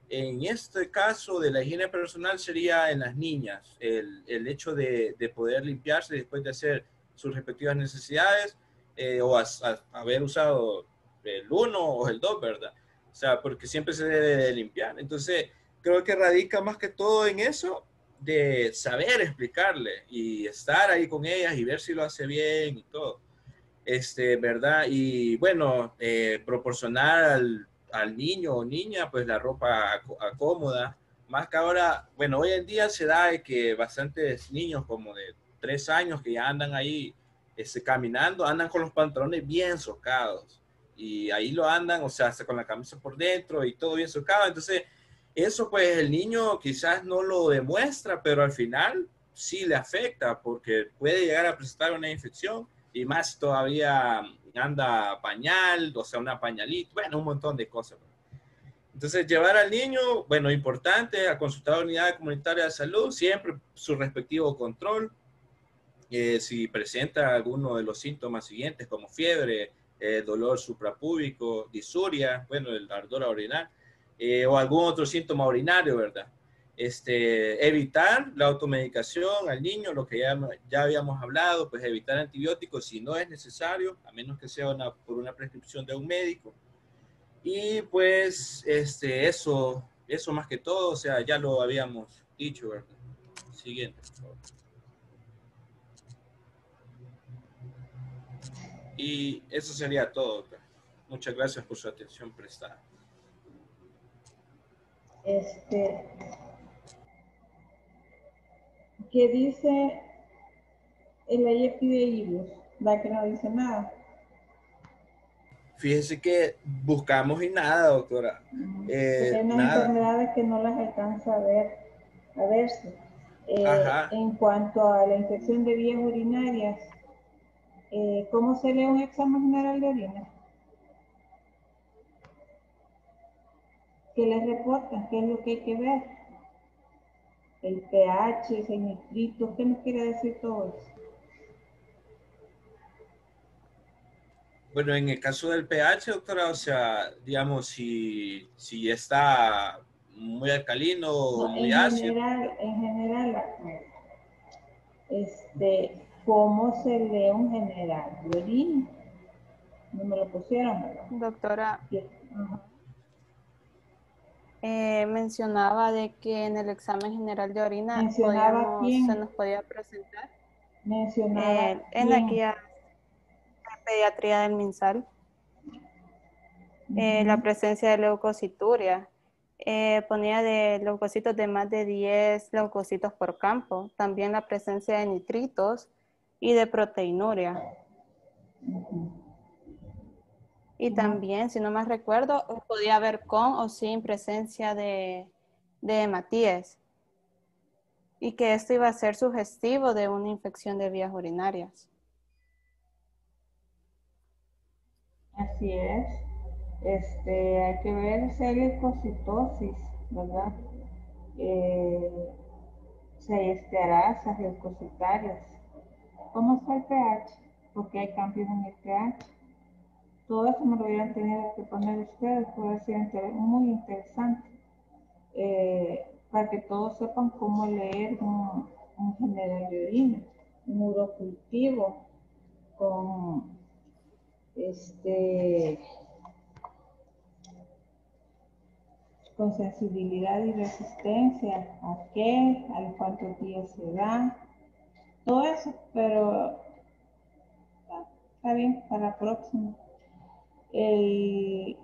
en este caso de la higiene personal sería en las niñas, el hecho de poder limpiarse después de hacer sus respectivas necesidades o haber usado el 1 o el 2, ¿verdad? O sea, porque siempre se debe de limpiar. Entonces, creo que radica más que todo en eso de saber explicarle y estar ahí con ellas y ver si lo hace bien y todo. ¿Verdad? Y bueno, proporcionar al niño o niña pues la ropa cómoda. Más que ahora, bueno, hoy en día se da de que bastantes niños como de 3 años que ya andan ahí caminando, andan con los pantalones bien socados. Y ahí lo andan, o sea, hasta con la camisa por dentro y todo bien socado. Entonces, eso pues el niño quizás no lo demuestra, pero al final sí le afecta porque puede llegar a presentar una infección y más todavía anda pañal, o sea, una pañalita, bueno, un montón de cosas. Entonces, llevar al niño, bueno, importante, a consultar a la unidad comunitaria de salud, siempre su respectivo control. Si presenta alguno de los síntomas siguientes, como fiebre, dolor suprapúbico, disuria, bueno, el ardor a orinar, o algún otro síntoma urinario, ¿verdad? Evitar la automedicación al niño, lo que ya habíamos hablado, pues evitar antibióticos si no es necesario, a menos que sea por una prescripción de un médico. Y pues eso más que todo, o sea, ya lo habíamos dicho, ¿verdad? Siguiente, por favor. Y eso sería todo, doctor. Muchas gracias por su atención prestada. ¿Qué dice el IEP de IBUS? La que no dice nada. Fíjese que buscamos y nada, doctora. Porque hay unas Nada. enfermedades que no las alcanza a verse. Ajá. En cuanto a la infección de vías urinarias, ¿cómo se lee un examen general de orina? ¿Qué les reportan? ¿Qué es lo que hay que ver? El pH, el nitrito, ¿qué nos quiere decir todo eso? Bueno, en el caso del pH, doctora, o sea, digamos, si está muy alcalino o muy ácido. En general, ¿cómo se lee un general de orina? No me lo pusieron, ¿verdad? Doctora, Ajá. mencionaba de que en el examen general de orina ¿Mencionaba quién? se nos podía presentar Mencionaba en la guía de pediatría del MinSal la presencia de leucocituria. Ponía de leucocitos de más de 10 leucocitos por campo, también la presencia de nitritos y de proteinuria. Y también, si no más recuerdo, podía haber con o sin presencia de hematíes. Y que esto iba a ser sugestivo de una infección de vías urinarias. Así es. Hay que ver si hay leucocitosis, ¿verdad? Si hay estearasas leucocitarias. ¿Cómo está el pH? Porque hay cambios en el pH. Todo eso me lo hubieran tenido que poner ustedes, puede ser muy interesante. Para que todos sepan cómo leer un general de orina, un urocultivo con con sensibilidad y resistencia, a qué, a los cuántos días se da, todo eso, pero está bien para la próxima. Y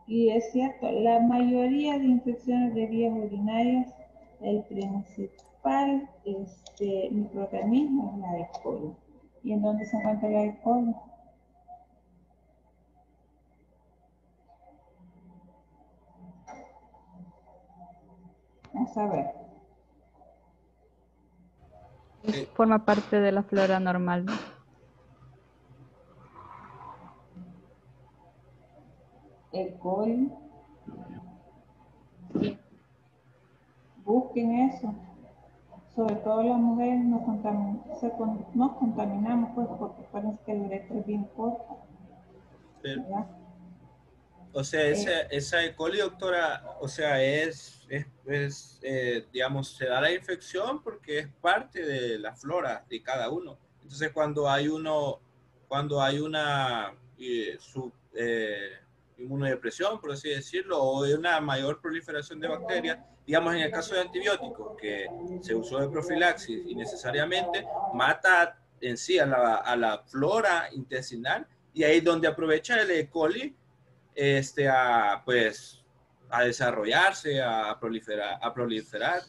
es cierto, la mayoría de infecciones de vías urinarias, el principal microorganismo es la E. coli. ¿Y en dónde se encuentra la E. coli? A saber. Forma parte de la flora normal, ¿no? E. coli. Busquen eso. Sobre todo las mujeres nos contaminamos, pues, porque parece que la uretra es bien corta. ¿Verdad? O sea, esa E. coli, doctora, o sea, digamos, se da la infección porque es parte de la flora de cada uno. Entonces, cuando hay una inmunodepresión, por así decirlo, o de una mayor proliferación de bacterias, digamos, en el caso de antibióticos, que se usó de profilaxis y necesariamente mata en sí a la flora intestinal, y ahí es donde aprovecha el E. coli a desarrollarse, a proliferar,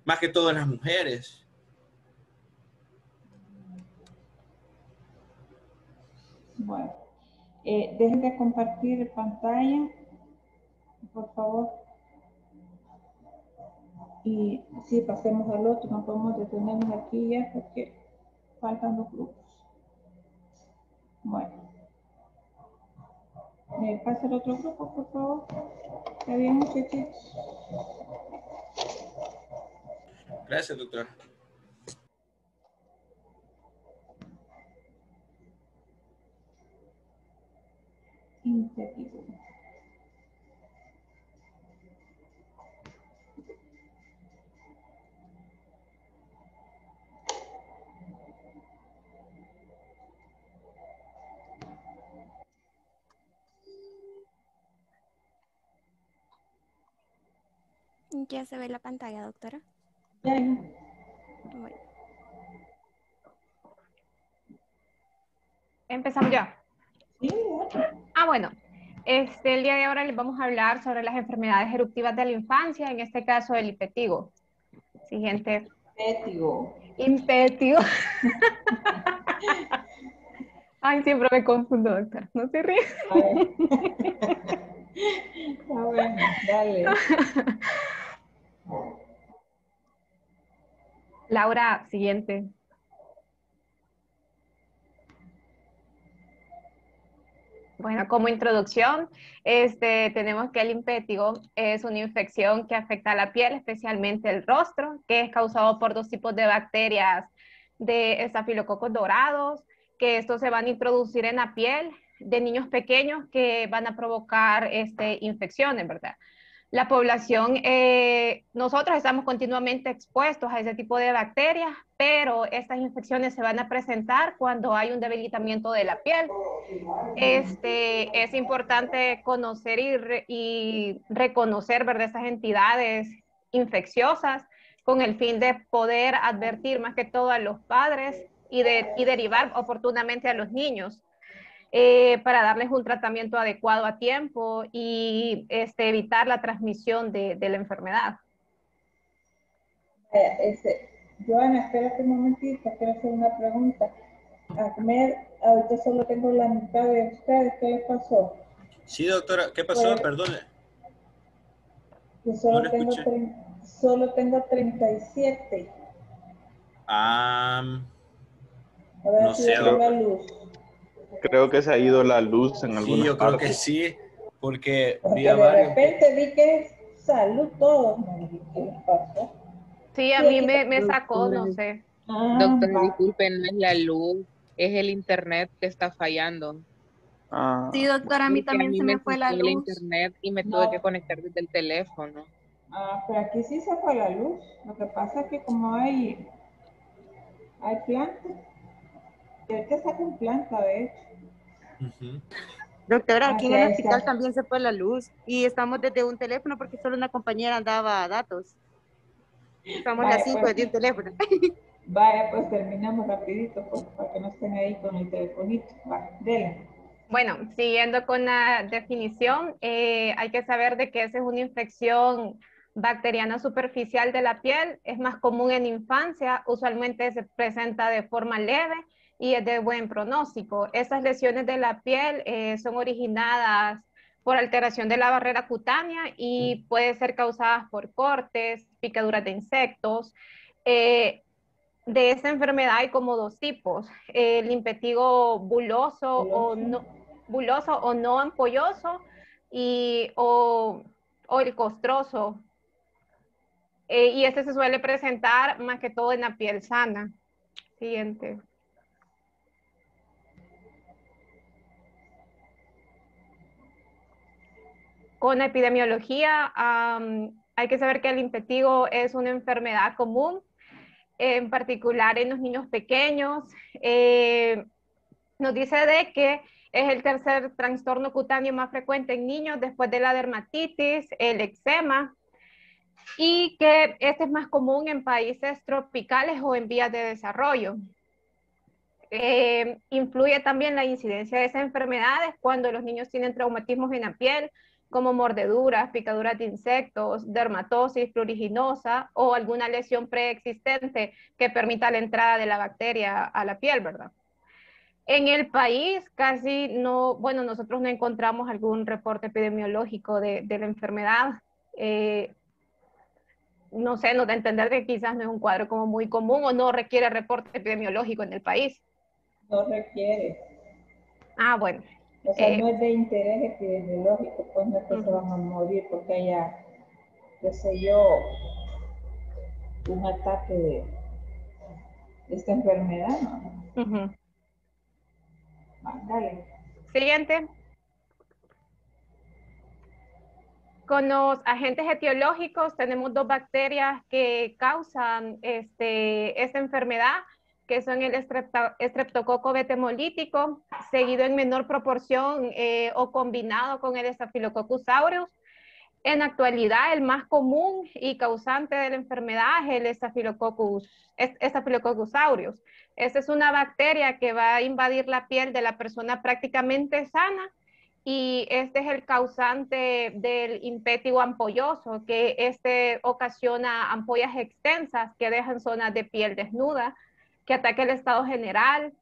más que todo en las mujeres. Bueno, dejen de compartir pantalla, por favor. Y sí, pasemos al otro, no podemos detenernos aquí ya porque faltan los grupos. Bueno. Pasa al otro grupo, por favor. ¿Está bien, muchachitos? Gracias, doctora. Infectivo. ¿Ya se ve la pantalla, doctora? Ya. Bueno. Empezamos ya. Sí, Bueno. El día de ahora les vamos a hablar sobre las enfermedades eruptivas de la infancia, en este caso el impetigo. Siguiente. Impetigo. Ay, siempre me confundo, doctora. No se ríe. Bueno, dale. Laura, siguiente. Bueno, como introducción, tenemos que el impétigo es una infección que afecta a la piel, especialmente el rostro, que es causado por dos tipos de bacterias de estafilococos dorados, que estos se van a introducir en la piel de niños pequeños que van a provocar infecciones, ¿verdad? La población, nosotros estamos continuamente expuestos a ese tipo de bacterias, pero estas infecciones se van a presentar cuando hay un debilitamiento de la piel. Es importante conocer y reconocer, ¿verdad?, estas entidades infecciosas con el fin de poder advertir más que todo a los padres y derivar oportunamente a los niños. Para darles un tratamiento adecuado a tiempo y evitar la transmisión de la enfermedad. Joana, espérate un momentito, quiero hacer una pregunta. Ahmed, ahorita solo tengo la mitad de ustedes, ¿qué les pasó? Sí, doctora, ¿qué pasó? Pues, Perdone. Que solo, solo tengo 37. No sé, la luz. Creo que se ha ido la luz en Sí, algunas yo creo que partes. sí, porque Porque vi a de varios. repente vi que es salud todo. Me dije, ¿qué les pasó? Sí, a Sí, mí aquí. me sacó, Doctora, no sé. Ah, doctora, va. disculpe, no es la luz, es el internet que está fallando. Ah, Sí, doctora, a mí Porque a también mí se me me fue sacó la el luz. internet y me tuve que No, conectar desde el teléfono. pero aquí sí se fue la luz. Lo que pasa es que como hay plantas, y ahorita sacan planta, de hecho. Ujú. Doctora, aquí Así en el ahí hospital está. también se fue la luz y estamos desde un teléfono porque solo una compañera daba datos. Estamos las Vaya, 5 pues, desde un teléfono. vaya, pues terminamos rapidito, pues, para que no estén ahí con el telefonito. Va, dele. Bueno, siguiendo con la definición, hay que saber de que esa es una infección bacteriana superficial de la piel, es más común en infancia, usualmente se presenta de forma leve y es de buen pronóstico. Estas lesiones de la piel son originadas por alteración de la barrera cutánea y pueden ser causadas por cortes, picaduras de insectos. Eh, de esta enfermedad hay como dos tipos, el impetigo buloso o no ampolloso y, o el costroso. Y este se suele presentar más que todo en la piel sana. Siguiente. Con epidemiología, hay que saber que el impetigo es una enfermedad común, en particular en los niños pequeños. Nos dice de que es el tercer trastorno cutáneo más frecuente en niños después de la dermatitis, el eczema, y que este es más común en países tropicales o en vías de desarrollo. Influye también la incidencia de esas enfermedades cuando los niños tienen traumatismos en la piel, como mordeduras, picaduras de insectos, dermatosis pruriginosa o alguna lesión preexistente que permita la entrada de la bacteria a la piel, ¿verdad? En el país casi no, bueno, nosotros no encontramos algún reporte epidemiológico de la enfermedad. Eh, no sé, nos da a entender que quizás no es un cuadro como muy común o no requiere reporte epidemiológico en el país. No requiere. Ah, bueno. O sea, no es de interés epidemiológico, pues no es que se Uh-huh. van a morir porque haya, qué sé yo, un ataque de esta enfermedad, ¿no? Uh-huh. Dale. Siguiente. Con los agentes etiológicos tenemos dos bacterias que causan esta enfermedad, que son el estreptococo betemolítico, seguido en menor proporción o combinado con el Staphylococcus aureus. En la actualidad, el más común y causante de la enfermedad es el Staphylococcus aureus. Esta es una bacteria que va a invadir la piel de la persona prácticamente sana y este es el causante del impétigo ampolloso, que este ocasiona ampollas extensas que dejan zonas de piel desnuda, que ataca el estado general,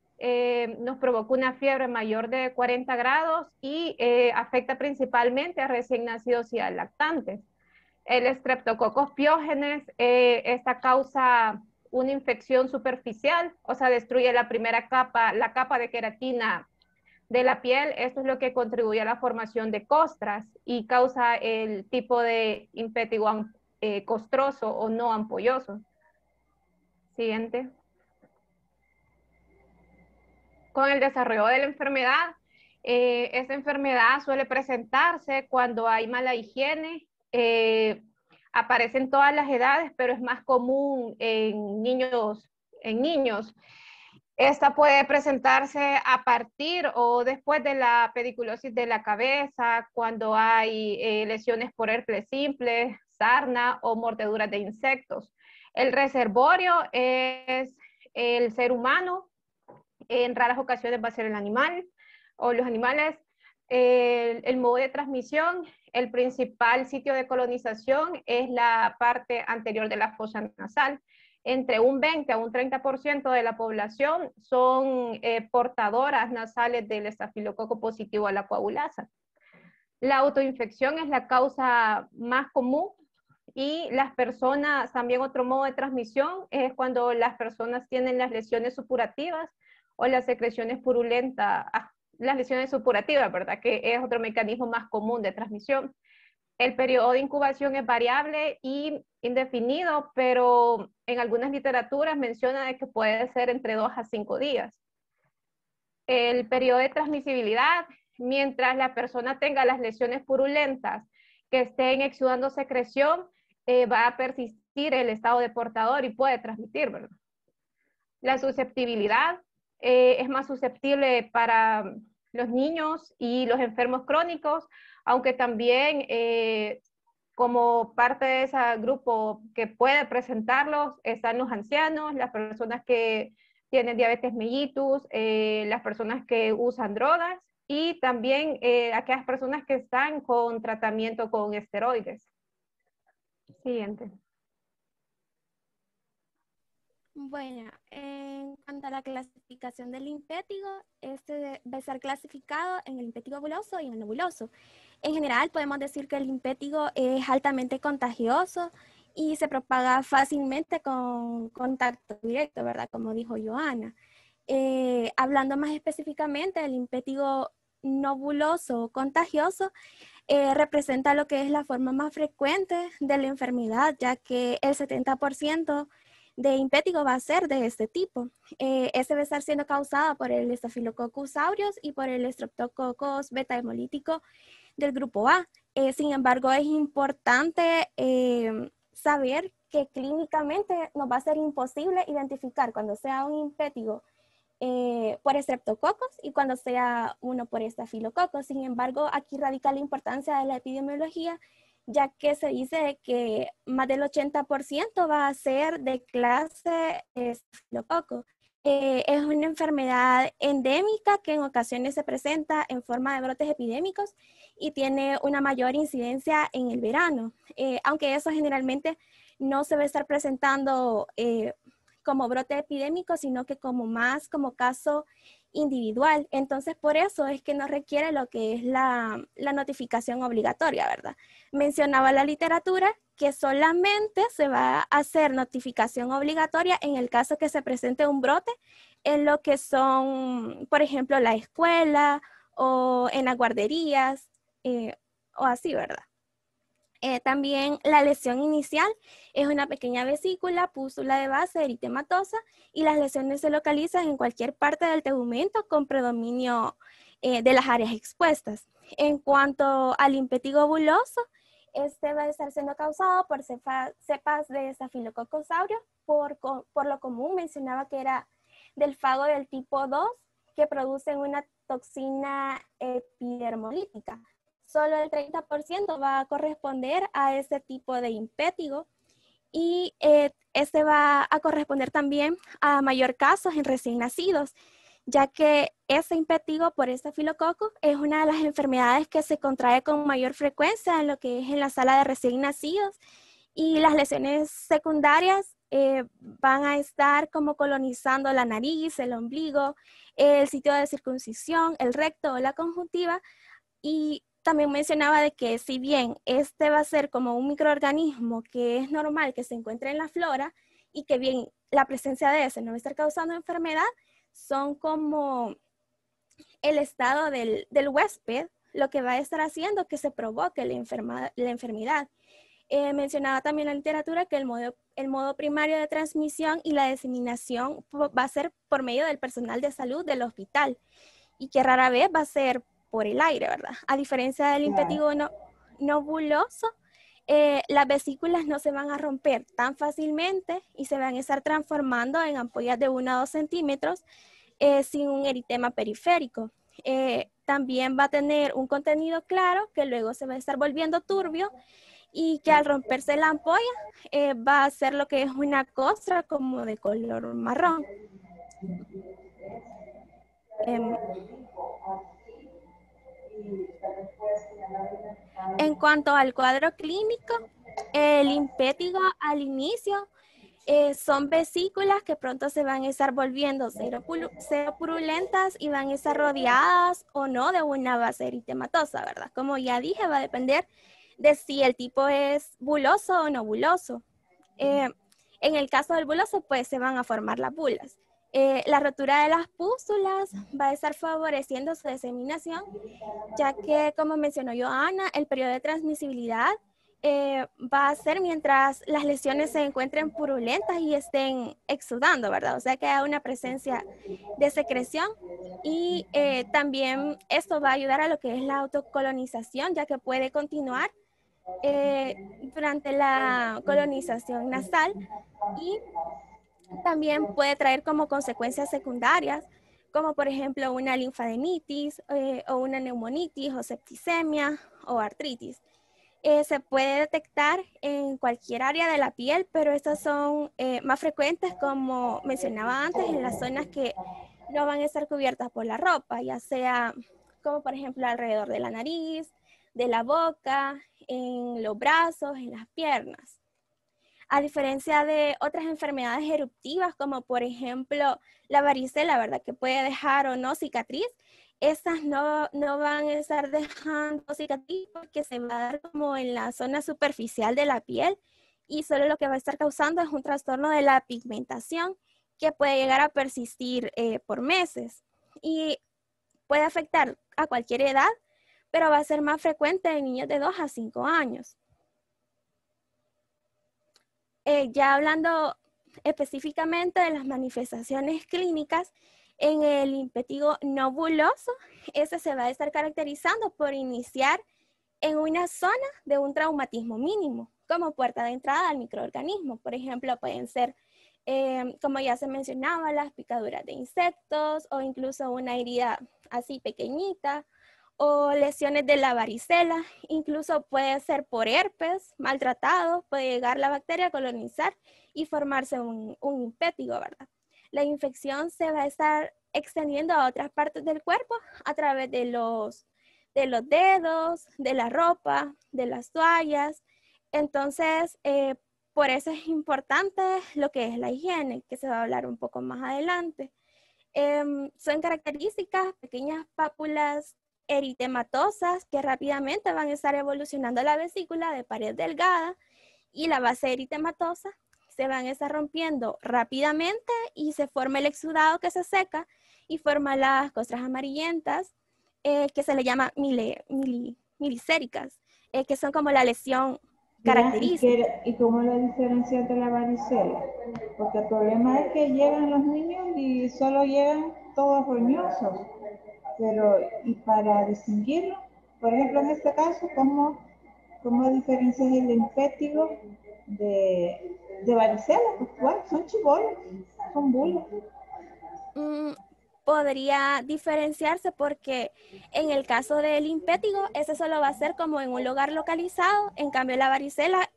nos provoca una fiebre mayor de 40 grados y afecta principalmente a recién nacidos y a lactantes. El Streptococcus pyogenes, esta causa una infección superficial, o sea, destruye la primera capa, la capa de queratina de la piel. Esto es lo que contribuye a la formación de costras y causa el tipo de impétigo costroso o no ampolloso. Siguiente. Con el desarrollo de la enfermedad, esta enfermedad suele presentarse cuando hay mala higiene, aparece en todas las edades, pero es más común en niños. Esta puede presentarse a partir o después de la pediculosis de la cabeza, cuando hay lesiones por herpes simple, sarna o mordeduras de insectos. El reservorio es el ser humano, en raras ocasiones va a ser el animal o los animales. El modo de transmisión, el principal sitio de colonización es la parte anterior de la fosa nasal. Entre un 20 a un 30% de la población son portadoras nasales del estafilococo positivo a la coagulasa. La autoinfección es la causa más común y las personas, también otro modo de transmisión es cuando las personas tienen las lesiones supurativas o las secreciones purulentas las lesiones supurativas, ¿verdad? Que es otro mecanismo más común de transmisión. El periodo de incubación es variable y indefinido, pero en algunas literaturas menciona de que puede ser entre 2 a 5 días. El periodo de transmisibilidad, mientras la persona tenga las lesiones purulentas que estén exudando secreción, va a persistir el estado de portador y puede transmitir, ¿verdad? La susceptibilidad es más susceptible para los niños y los enfermos crónicos, aunque también como parte de ese grupo que puede presentarlos están los ancianos, las personas que tienen diabetes mellitus, las personas que usan drogas y también aquellas personas que están con tratamiento con esteroides. Siguiente. Bueno, en cuanto a la clasificación del impétigo, este debe ser clasificado en el impétigo buloso y en el nebuloso. En general, podemos decir que el impétigo es altamente contagioso y se propaga fácilmente con contacto directo, ¿verdad? Como dijo Joana. Hablando más específicamente, el impétigo no buloso o contagioso representa lo que es la forma más frecuente de la enfermedad, ya que el 70% de impétigo va a ser de este tipo. Ese va a estar siendo causado por el Staphylococcus aureus y por el Streptococcus beta hemolítico del grupo A. Sin embargo, es importante saber que clínicamente nos va a ser imposible identificar cuando sea un impétigo por Streptococcus y cuando sea uno por Staphylococcus. Sin embargo, aquí radica la importancia de la epidemiología, ya que se dice que más del 80% va a ser de clase Staphylococcus. Es una enfermedad endémica que en ocasiones se presenta en forma de brotes epidémicos y tiene una mayor incidencia en el verano, aunque eso generalmente no se va a estar presentando como brote epidémico, sino que como caso individual. Entonces, por eso es que no requiere lo que es la notificación obligatoria, ¿verdad? Mencionaba la literatura que solamente se va a hacer notificación obligatoria en el caso que se presente un brote en lo que son, por ejemplo, la escuela o en las guarderías o así, ¿verdad? También la lesión inicial es una pequeña vesícula, pústula de base eritematosa y las lesiones se localizan en cualquier parte del tegumento con predominio de las áreas expuestas. En cuanto al impétigo buloso, este va a estar siendo causado por cepas de Staphylococcus aureus, por lo común mencionaba que era del fago del tipo 2 que producen una toxina epidermolítica. Solo el 30% va a corresponder a ese tipo de impétigo y este va a corresponder también a mayor casos en recién nacidos, ya que ese impétigo por Staphylococcus es una de las enfermedades que se contrae con mayor frecuencia en lo que es en la sala de recién nacidos y las lesiones secundarias van a estar como colonizando la nariz, el ombligo, el sitio de circuncisión, el recto o la conjuntiva y también mencionaba de que si bien este va a ser como un microorganismo que es normal que se encuentre en la flora y que bien la presencia de ese no va a estar causando enfermedad, son como el estado del huésped lo que va a estar haciendo que se provoque la enfermedad. Mencionaba también la literatura que el modo primario de transmisión y la diseminación va a ser por medio del personal de salud del hospital y que rara vez va a ser por el aire, ¿verdad? A diferencia del impétigo no buloso, las vesículas no se van a romper tan fácilmente y se van a estar transformando en ampollas de 1 a 2 centímetros sin un eritema periférico. También va a tener un contenido claro que luego se va a estar volviendo turbio y que al romperse la ampolla va a ser lo que es una costra como de color marrón. En cuanto al cuadro clínico, el impétigo al inicio son vesículas que pronto se van a estar volviendo seropurulentas y van a estar rodeadas o no de una base eritematosa, ¿verdad? Como ya dije, va a depender de si el tipo es buloso o no buloso. En el caso del buloso, pues se van a formar las bulas. La rotura de las pústulas va a estar favoreciendo su diseminación, ya que, como mencionó Joana, el periodo de transmisibilidad va a ser mientras las lesiones se encuentren purulentas y estén exudando, ¿verdad? O sea, que haya una presencia de secreción y también esto va a ayudar a lo que es la autocolonización, ya que puede continuar durante la colonización nasal y también puede traer como consecuencias secundarias, como por ejemplo una linfadenitis o una neumonitis o septicemia o artritis. Se puede detectar en cualquier área de la piel, pero estas son más frecuentes, como mencionaba antes, en las zonas que no van a estar cubiertas por la ropa, ya sea como por ejemplo alrededor de la nariz, de la boca, en los brazos, en las piernas. A diferencia de otras enfermedades eruptivas, como por ejemplo la varicela, ¿verdad? Que puede dejar o no cicatriz, estas no van a estar dejando cicatriz porque se va a dar como en la zona superficial de la piel y solo lo que va a estar causando es un trastorno de la pigmentación que puede llegar a persistir por meses y puede afectar a cualquier edad, pero va a ser más frecuente en niños de 2 a 5 años. Ya hablando específicamente de las manifestaciones clínicas, en el impétigo nobuloso, ese se va a estar caracterizando por iniciar en una zona de un traumatismo mínimo, como puerta de entrada al microorganismo. Por ejemplo, pueden ser, como ya se mencionaba, las picaduras de insectos o incluso una herida así pequeñita, o lesiones de la varicela, incluso puede ser por herpes maltratado, puede llegar la bacteria a colonizar y formarse un impétigo, ¿verdad? La infección se va a estar extendiendo a otras partes del cuerpo a través de los dedos, de la ropa, de las toallas. Entonces, por eso es importante lo que es la higiene, que se va a hablar un poco más adelante. Son características, pequeñas pápulas eritematosas que rápidamente van a estar evolucionando la vesícula de pared delgada y la base eritematosa se van a estar rompiendo rápidamente y se forma el exudado que se seca y forma las costras amarillentas que se le llama milicéricas, que son como la lesión característica. ¿Y cómo la diferencia de la varicela? Porque el problema es que llegan los niños y solo llegan todos roñosos. Pero, y para distinguirlo, por ejemplo, en este caso, ¿cómo diferencias el impétigo de varicela? Pues bueno, son chibolos, son bulos. Podría diferenciarse porque en el caso del impétigo, ese solo va a ser como en un lugar localizado, en cambio la varicela,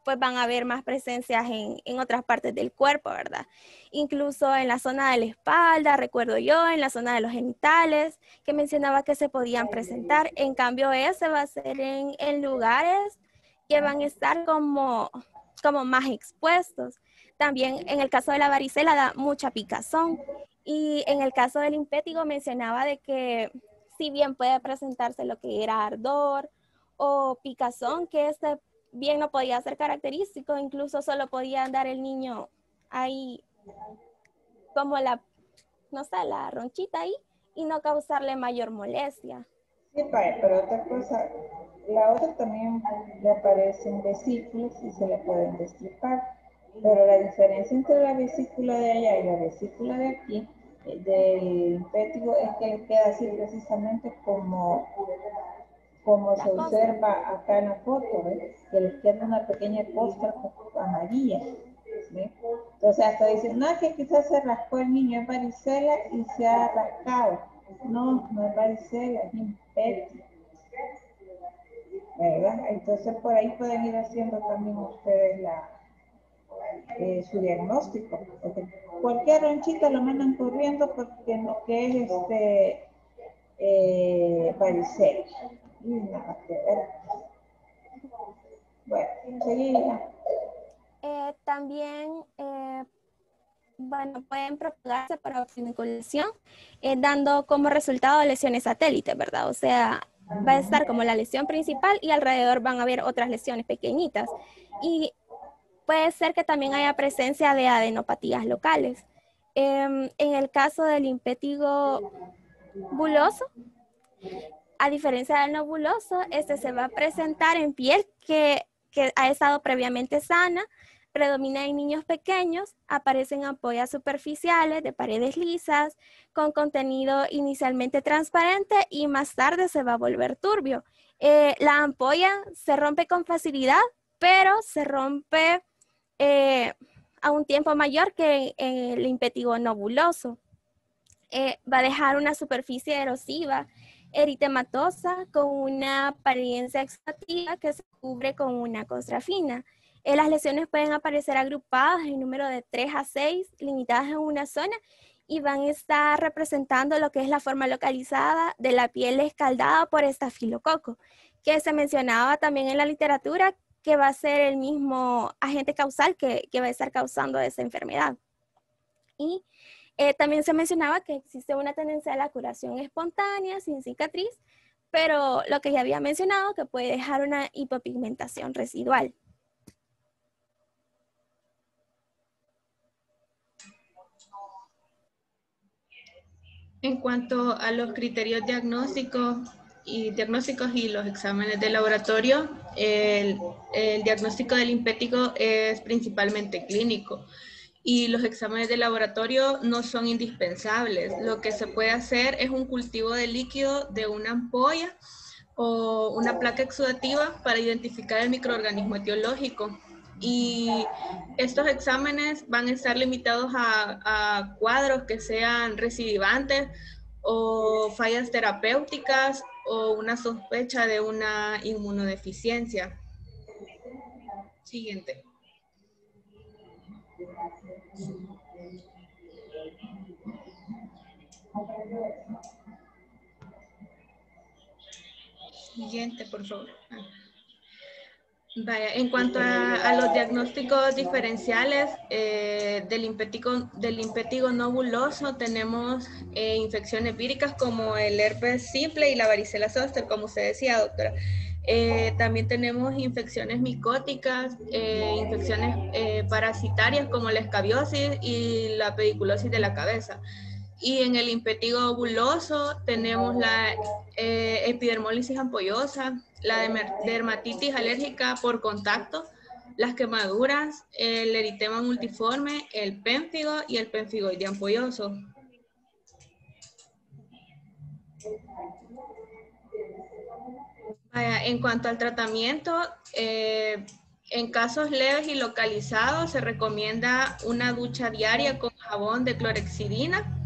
pues van a haber más presencias en otras partes del cuerpo, ¿verdad? Incluso en la zona de la espalda, recuerdo yo, en la zona de los genitales, que mencionaba que se podían presentar. En cambio, ese va a ser en lugares que van a estar como más expuestos. También en el caso de la varicela da mucha picazón. Y en el caso del impétigo mencionaba de que si bien puede presentarse lo que era ardor o picazón, que este bien no podía ser característico, incluso solo podía andar el niño ahí como la ronchita ahí y no causarle mayor molestia. Sí, pero otra cosa, la otra también le aparecen vesículas y se le pueden destripar, pero la diferencia entre la vesícula de allá y la vesícula de aquí, del impétigo, es que le queda así precisamente como se observa acá en la foto, ¿ves? Que les queda una pequeña costra amarilla, ¿ves? Entonces hasta dicen, no, que quizás se rascó el niño, es varicela y se ha rascado. No, no es varicela, es impétigo, ¿verdad? Entonces por ahí pueden ir haciendo también ustedes su diagnóstico, porque cualquier ronchita lo mandan corriendo porque no, que es varicela. Y nada que ver. Bueno, seguimos. También, bueno, pueden propagarse por autovinculación, dando como resultado lesiones satélites, ¿verdad? O sea, va a estar como la lesión principal y alrededor van a haber otras lesiones pequeñitas. Y puede ser que también haya presencia de adenopatías locales. En el caso del impétigo buloso, a diferencia del no buloso, este se va a presentar en piel que ha estado previamente sana, predomina en niños pequeños, aparecen ampollas superficiales de paredes lisas, con contenido inicialmente transparente y más tarde se va a volver turbio. La ampolla se rompe con facilidad, pero se rompe a un tiempo mayor que en el impétigo no buloso. Va a dejar una superficie erosiva, eritematosa, con una apariencia exudativa que se cubre con una costra fina. Las lesiones pueden aparecer agrupadas en número de 3 a 6, limitadas en una zona, y van a estar representando lo que es la forma localizada de la piel escaldada por estafilococo, que se mencionaba también en la literatura, que va a ser el mismo agente causal que va a estar causando esa enfermedad. Y también se mencionaba que existe una tendencia a la curación espontánea, sin cicatriz, pero lo que ya había mencionado, que puede dejar una hipopigmentación residual. En cuanto a los criterios diagnósticos y los exámenes de laboratorio, el diagnóstico del impétigo es principalmente clínico y los exámenes de laboratorio no son indispensables. Lo que se puede hacer es un cultivo de líquido de una ampolla o una placa exudativa para identificar el microorganismo etiológico. Y estos exámenes van a estar limitados a cuadros que sean recidivantes o fallas terapéuticas o una sospecha de una inmunodeficiencia. Siguiente. Siguiente, por favor. Vaya, en cuanto a los diagnósticos diferenciales del impétigo no buloso, tenemos infecciones víricas como el herpes simple y la varicela zoster, como usted decía, doctora. También tenemos infecciones micóticas, infecciones parasitarias como la escabiosis y la pediculosis de la cabeza. Y en el impétigo buloso tenemos la epidermólisis ampollosa, la dermatitis alérgica por contacto, las quemaduras, el eritema multiforme, el pénfigo y el pemfigoide ampolloso. En cuanto al tratamiento, en casos leves y localizados se recomienda una ducha diaria con jabón de clorhexidina.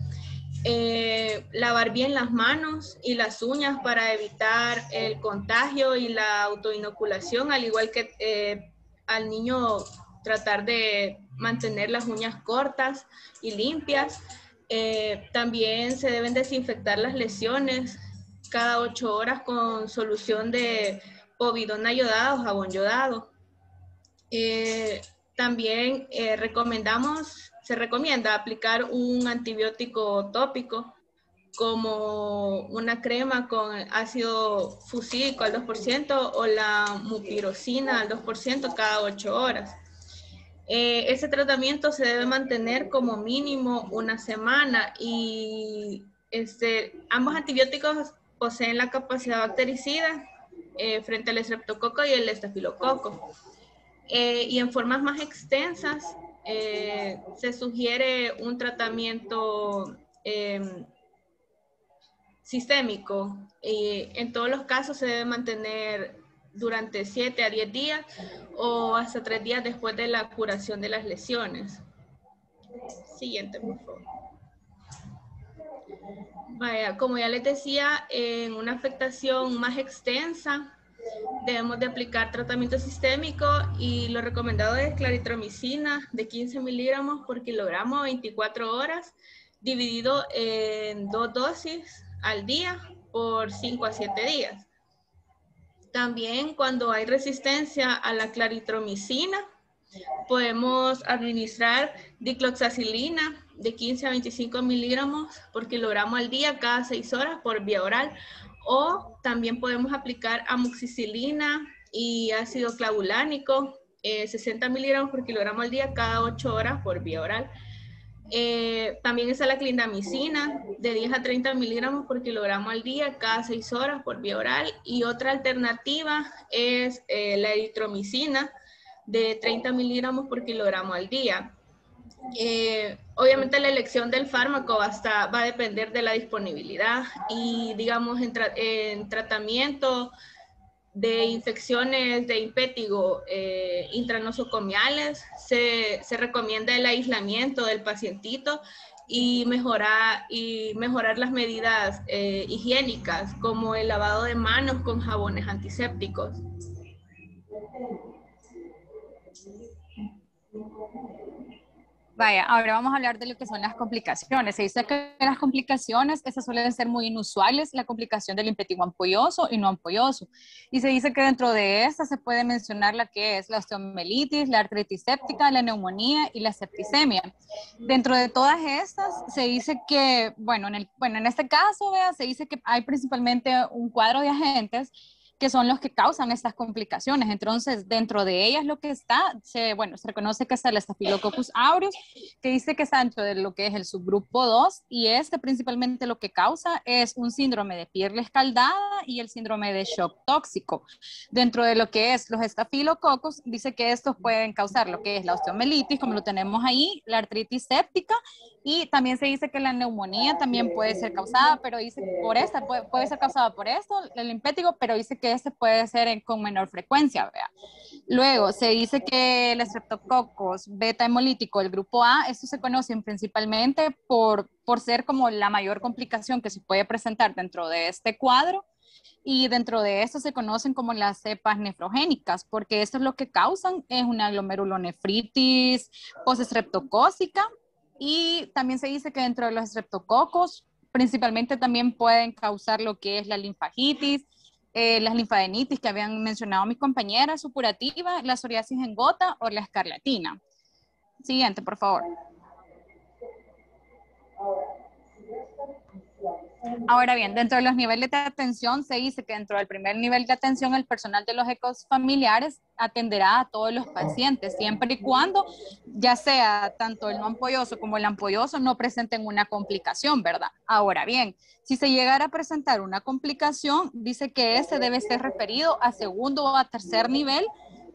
Lavar bien las manos y las uñas para evitar el contagio y la autoinoculación, al igual que al niño tratar de mantener las uñas cortas y limpias. También se deben desinfectar las lesiones cada 8 horas con solución de povidona yodada o jabón yodado. También se recomienda aplicar un antibiótico tópico como una crema con ácido fusílico al 2% o la mupirocina al 2% cada 8 horas. Ese tratamiento se debe mantener como mínimo una semana y ambos antibióticos poseen la capacidad bactericida frente al estreptococo y el estafilococo. Y en formas más extensas se sugiere un tratamiento sistémico. En todos los casos se debe mantener durante 7 a 10 días o hasta 3 días después de la curación de las lesiones. Siguiente, por favor. Vaya, como ya les decía, en una afectación más extensa, debemos de aplicar tratamiento sistémico y lo recomendado es claritromicina de 15 miligramos por kilogramo 24 horas, dividido en 2 dosis al día por 5 a 7 días. También cuando hay resistencia a la claritromicina, podemos administrar dicloxacilina de 15 a 25 miligramos por kilogramo al día cada 6 horas por vía oral. O también podemos aplicar amoxicilina y ácido clavulánico, 60 miligramos por kilogramo al día cada 8 horas por vía oral. También está la clindamicina de 10 a 30 miligramos por kilogramo al día cada 6 horas por vía oral. Y otra alternativa es la eritromicina de 30 miligramos por kilogramo al día. Obviamente la elección del fármaco va a depender de la disponibilidad y digamos en tratamiento de infecciones de impétigo intranosocomiales se recomienda el aislamiento del pacientito y mejorar las medidas higiénicas como el lavado de manos con jabones antisépticos. Vaya, ahora vamos a hablar de lo que son las complicaciones. Se dice que las complicaciones, esas suelen ser muy inusuales, la complicación del impétigo ampolloso y no ampolloso. Y se dice que dentro de estas se puede mencionar la que es la osteomelitis, la artritis séptica, la neumonía y la septicemia. Dentro de todas estas se dice que, bueno, en este caso, vea, se dice que hay principalmente un cuadro de agentes que son los que causan estas complicaciones. Entonces, dentro de ellas lo que está, se reconoce que está el Staphylococcus aureus, que dice que está dentro de lo que es el subgrupo 2, y principalmente lo que causa es un síndrome de piel escaldada y el síndrome de shock tóxico. Dentro de lo que es los estafilococos, dice que estos pueden causar lo que es la osteomelitis, como lo tenemos ahí, la artritis séptica, y también se dice que la neumonía también puede ser causada, pero dice por esta, puede ser causada por esto, el impétigo, pero dice que este puede ser con menor frecuencia, vea. Luego, se dice que el Streptococcus beta hemolítico, el grupo A, estos se conocen principalmente por ser como la mayor complicación que se puede presentar dentro de este cuadro, y dentro de esto se conocen como las cepas nefrogénicas, porque esto es lo que causan, es una glomerulonefritis postestreptocócica. Y también se dice que dentro de los estreptococos principalmente también pueden causar lo que es la linfagitis, las linfadenitis que habían mencionado mis compañeras, supurativa, la psoriasis en gota o la escarlatina. Siguiente, por favor. Ahora bien, dentro de los niveles de atención se dice que dentro del primer nivel de atención el personal de los ecos familiares atenderá a todos los pacientes, siempre y cuando ya sea tanto el no ampolloso como el ampolloso no presenten una complicación, ¿verdad? Ahora bien, si se llegara a presentar una complicación, dice que ese debe ser referido a segundo o a tercer nivel,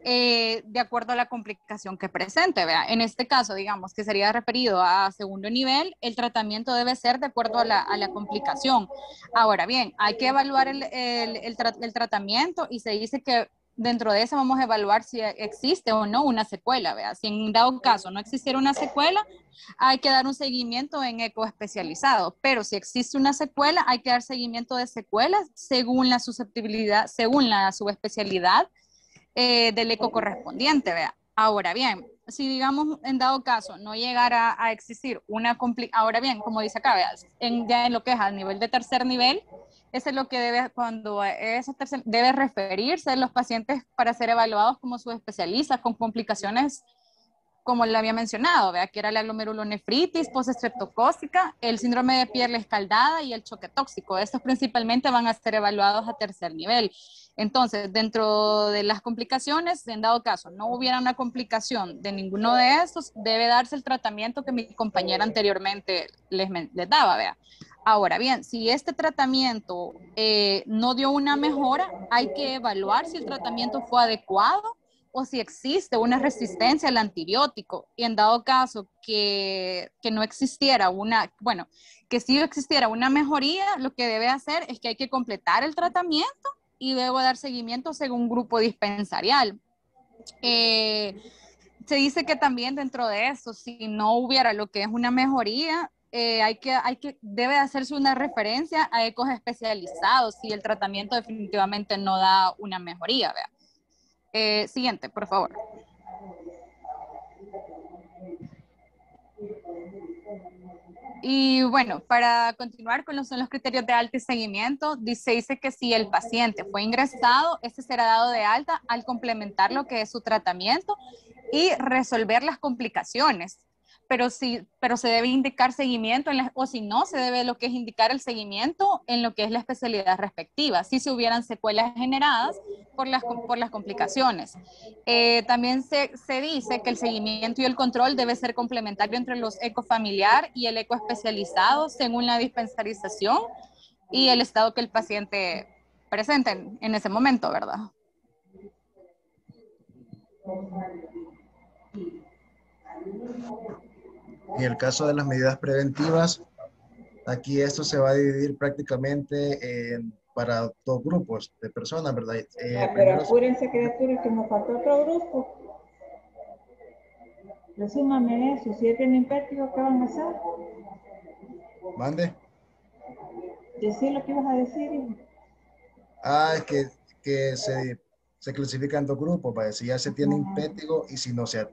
de acuerdo a la complicación que presente, ¿vea? En este caso, digamos que sería referido a segundo nivel, el tratamiento debe ser de acuerdo a la complicación. Ahora bien, hay que evaluar el tratamiento y se dice que dentro de eso vamos a evaluar si existe o no una secuela, ¿vea? Si en dado caso no existiera una secuela, hay que dar un seguimiento en eco especializado, pero si existe una secuela, hay que dar seguimiento de secuelas según la susceptibilidad, según la subespecialidad del eco correspondiente, vea. Ahora bien, si digamos en dado caso no llegara a existir una complicación, ahora bien, como dice acá, vea, ya en lo que es al nivel de tercer nivel, eso es lo que debe referirse a los pacientes para ser evaluados como subespecialistas con complicaciones como le había mencionado, vea, que era la glomerulonefritis postestreptocócica, el síndrome de piel escaldada y el choque tóxico. Estos principalmente van a ser evaluados a tercer nivel. Entonces, dentro de las complicaciones, en dado caso no hubiera una complicación de ninguno de estos, debe darse el tratamiento que mi compañera anteriormente les daba, vea. Ahora bien, si este tratamiento no dio una mejora, hay que evaluar si el tratamiento fue adecuado o si existe una resistencia al antibiótico, y en dado caso que no existiera que sí existiera una mejoría, lo que debe hacer es que hay que completar el tratamiento y luego dar seguimiento según un grupo dispensarial. Se dice que también dentro de eso, si no hubiera lo que es una mejoría, debe hacerse una referencia a ecos especializados si el tratamiento definitivamente no da una mejoría, vea. Siguiente, por favor. Y bueno, para continuar con los criterios de alta y seguimiento, se dice que si el paciente fue ingresado, este será dado de alta al complementar lo que es su tratamiento y resolver las complicaciones. pero se debe indicar seguimiento, o si no, se debe lo que es indicar el seguimiento en lo que es la especialidad respectiva, si se hubieran secuelas generadas por las complicaciones. También se dice que el seguimiento y el control debe ser complementario entre los ecofamiliar y el ecoespecializado según la dispensarización y el estado que el paciente presente en ese momento, ¿verdad? En el caso de las medidas preventivas, aquí esto se va a dividir prácticamente para dos grupos de personas, ¿verdad? Pero apúrense, criaturas, que nos falta otro grupo. Resúmame eso, si es bien impético, ¿qué van a hacer? Mande. Decir lo que ibas a decir, hijo. Es que se clasifican dos grupos, ¿vale? Si ya se tiene impétigo y si no se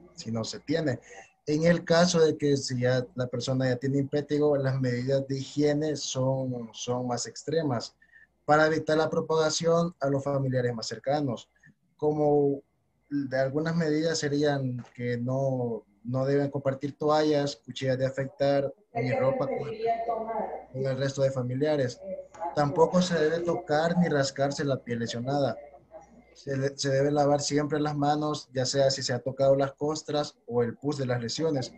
tiene. En el caso de que si ya la persona ya tiene impétigo, las medidas de higiene son más extremas para evitar la propagación a los familiares más cercanos. Como de algunas medidas serían que no deben compartir toallas, cuchillas de afeitar, ni ropa con el resto de familiares. Tampoco se debe tocar ni rascarse la piel lesionada. Se debe lavar siempre las manos, ya sea si se ha tocado las costras o el pus de las lesiones.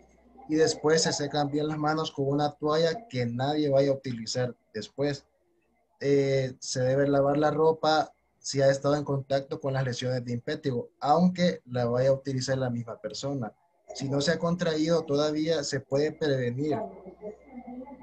Y después se secan bien las manos con una toalla que nadie vaya a utilizar después. Se debe lavar la ropa si ha estado en contacto con las lesiones de impétigo, aunque la vaya a utilizar la misma persona. Si no se ha contraído todavía, se puede prevenir.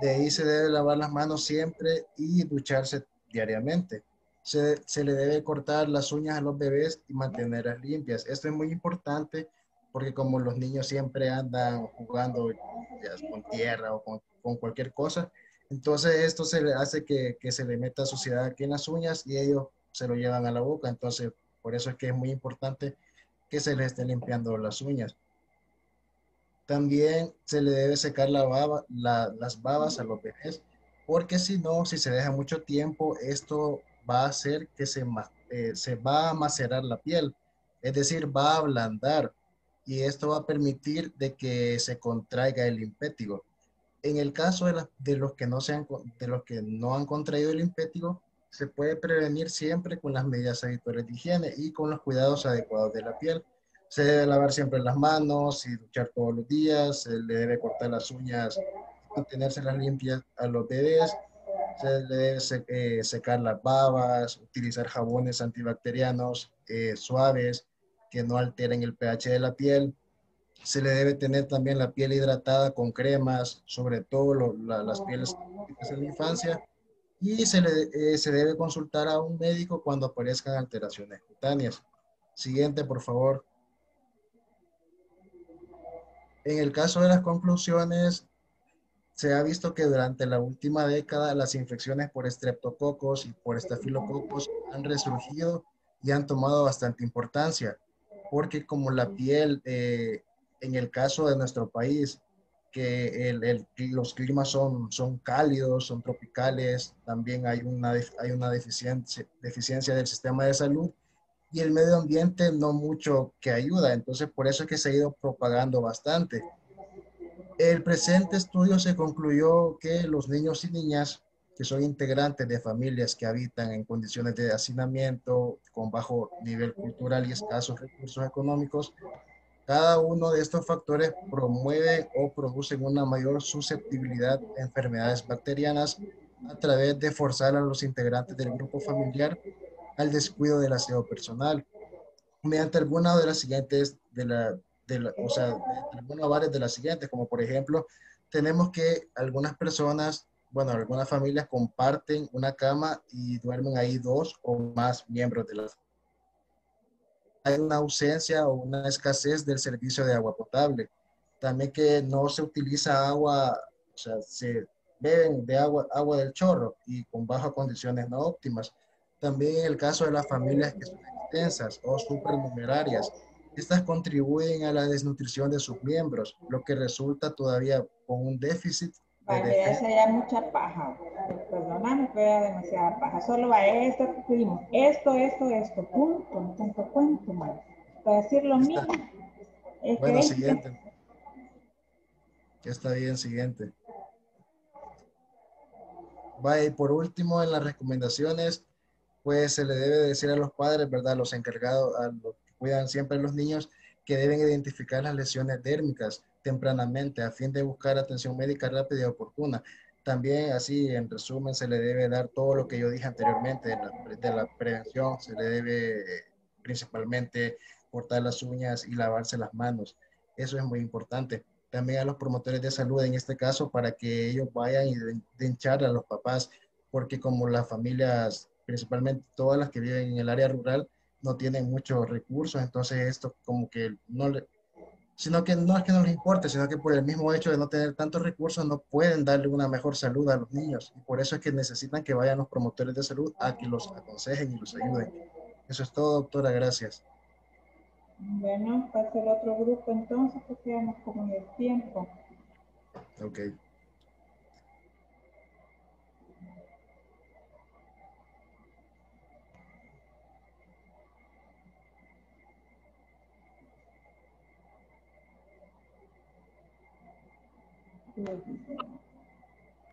De ahí se debe lavar las manos siempre y ducharse diariamente. Se le debe cortar las uñas a los bebés y mantenerlas limpias. Esto es muy importante porque como los niños siempre andan jugando ya con tierra o con cualquier cosa, entonces esto se le hace que se le meta suciedad aquí en las uñas y ellos se lo llevan a la boca. Entonces, por eso es que es muy importante que se les esté limpiando las uñas. También se le debe secar las babas a los bebés, porque si no, si se deja mucho tiempo, esto va a hacer que se va a macerar la piel, es decir, va a ablandar, y esto va a permitir de que se contraiga el impétigo. En el caso de los que no han contraído el impétigo, se puede prevenir siempre con las medidas habituales de higiene y con los cuidados adecuados de la piel. Se debe lavar siempre las manos y duchar todos los días. Se le debe cortar las uñas y mantenérselas limpias a los bebés. Se le debe secar las babas, utilizar jabones antibacterianos suaves que no alteren el pH de la piel. Se le debe tener también la piel hidratada con cremas, sobre todo las pieles de la infancia. Y se debe consultar a un médico cuando aparezcan alteraciones cutáneas. Siguiente, por favor. En el caso de las conclusiones, se ha visto que durante la última década las infecciones por estreptococos y por estafilococos han resurgido y han tomado bastante importancia, porque como la piel, en el caso de nuestro país, que los climas son cálidos, son tropicales, también hay una deficiencia del sistema de salud y el medio ambiente no mucho que ayuda. Entonces, por eso es que se ha ido propagando bastante. El presente estudio se concluyó que los niños y niñas que son integrantes de familias que habitan en condiciones de hacinamiento, con bajo nivel cultural y escasos recursos económicos, cada uno de estos factores promueve o producen una mayor susceptibilidad a enfermedades bacterianas a través de forzar a los integrantes del grupo familiar al descuido del aseo personal, mediante alguna de las siguientes, algunas varias de las siguientes, como por ejemplo, tenemos que algunas personas, bueno, algunas familias comparten una cama y duermen ahí dos o más miembros de la familia. Hay una ausencia o una escasez del servicio de agua potable. También que no se utiliza agua, o sea, se beben de agua del chorro y con bajas condiciones no óptimas. También en el caso de las familias que son extensas o supernumerarias, estas contribuyen a la desnutrición de sus miembros, lo que resulta todavía con un déficit. Vale, esa ya mucha paja. Perdóname, pero ya demasiada paja. Solo va esto que pedimos. Esto, punto, man. Para decir lo mismo. Bueno, siguiente. Está bien, siguiente. Vaya, y por último, en las recomendaciones, pues se le debe decir a los padres, ¿verdad? Los encargados, a los que cuidan siempre a los niños, que deben identificar las lesiones dérmicas tempranamente a fin de buscar atención médica rápida y oportuna. También, así, en resumen, se le debe dar todo lo que yo dije anteriormente de la prevención. Se le debe principalmente cortar las uñas y lavarse las manos. Eso es muy importante. También a los promotores de salud, en este caso, para que ellos vayan y den charla a los papás, porque como las familias, principalmente todas las que viven en el área rural, no tienen muchos recursos, entonces esto como que no le, sino que no es que no les importe, sino que por el mismo hecho de no tener tantos recursos no pueden darle una mejor salud a los niños, y por eso es que necesitan que vayan los promotores de salud a que los aconsejen y los ayuden. Eso es todo, doctora, gracias. Bueno, pasa el otro grupo entonces, que quedamos como en el tiempo. Ok.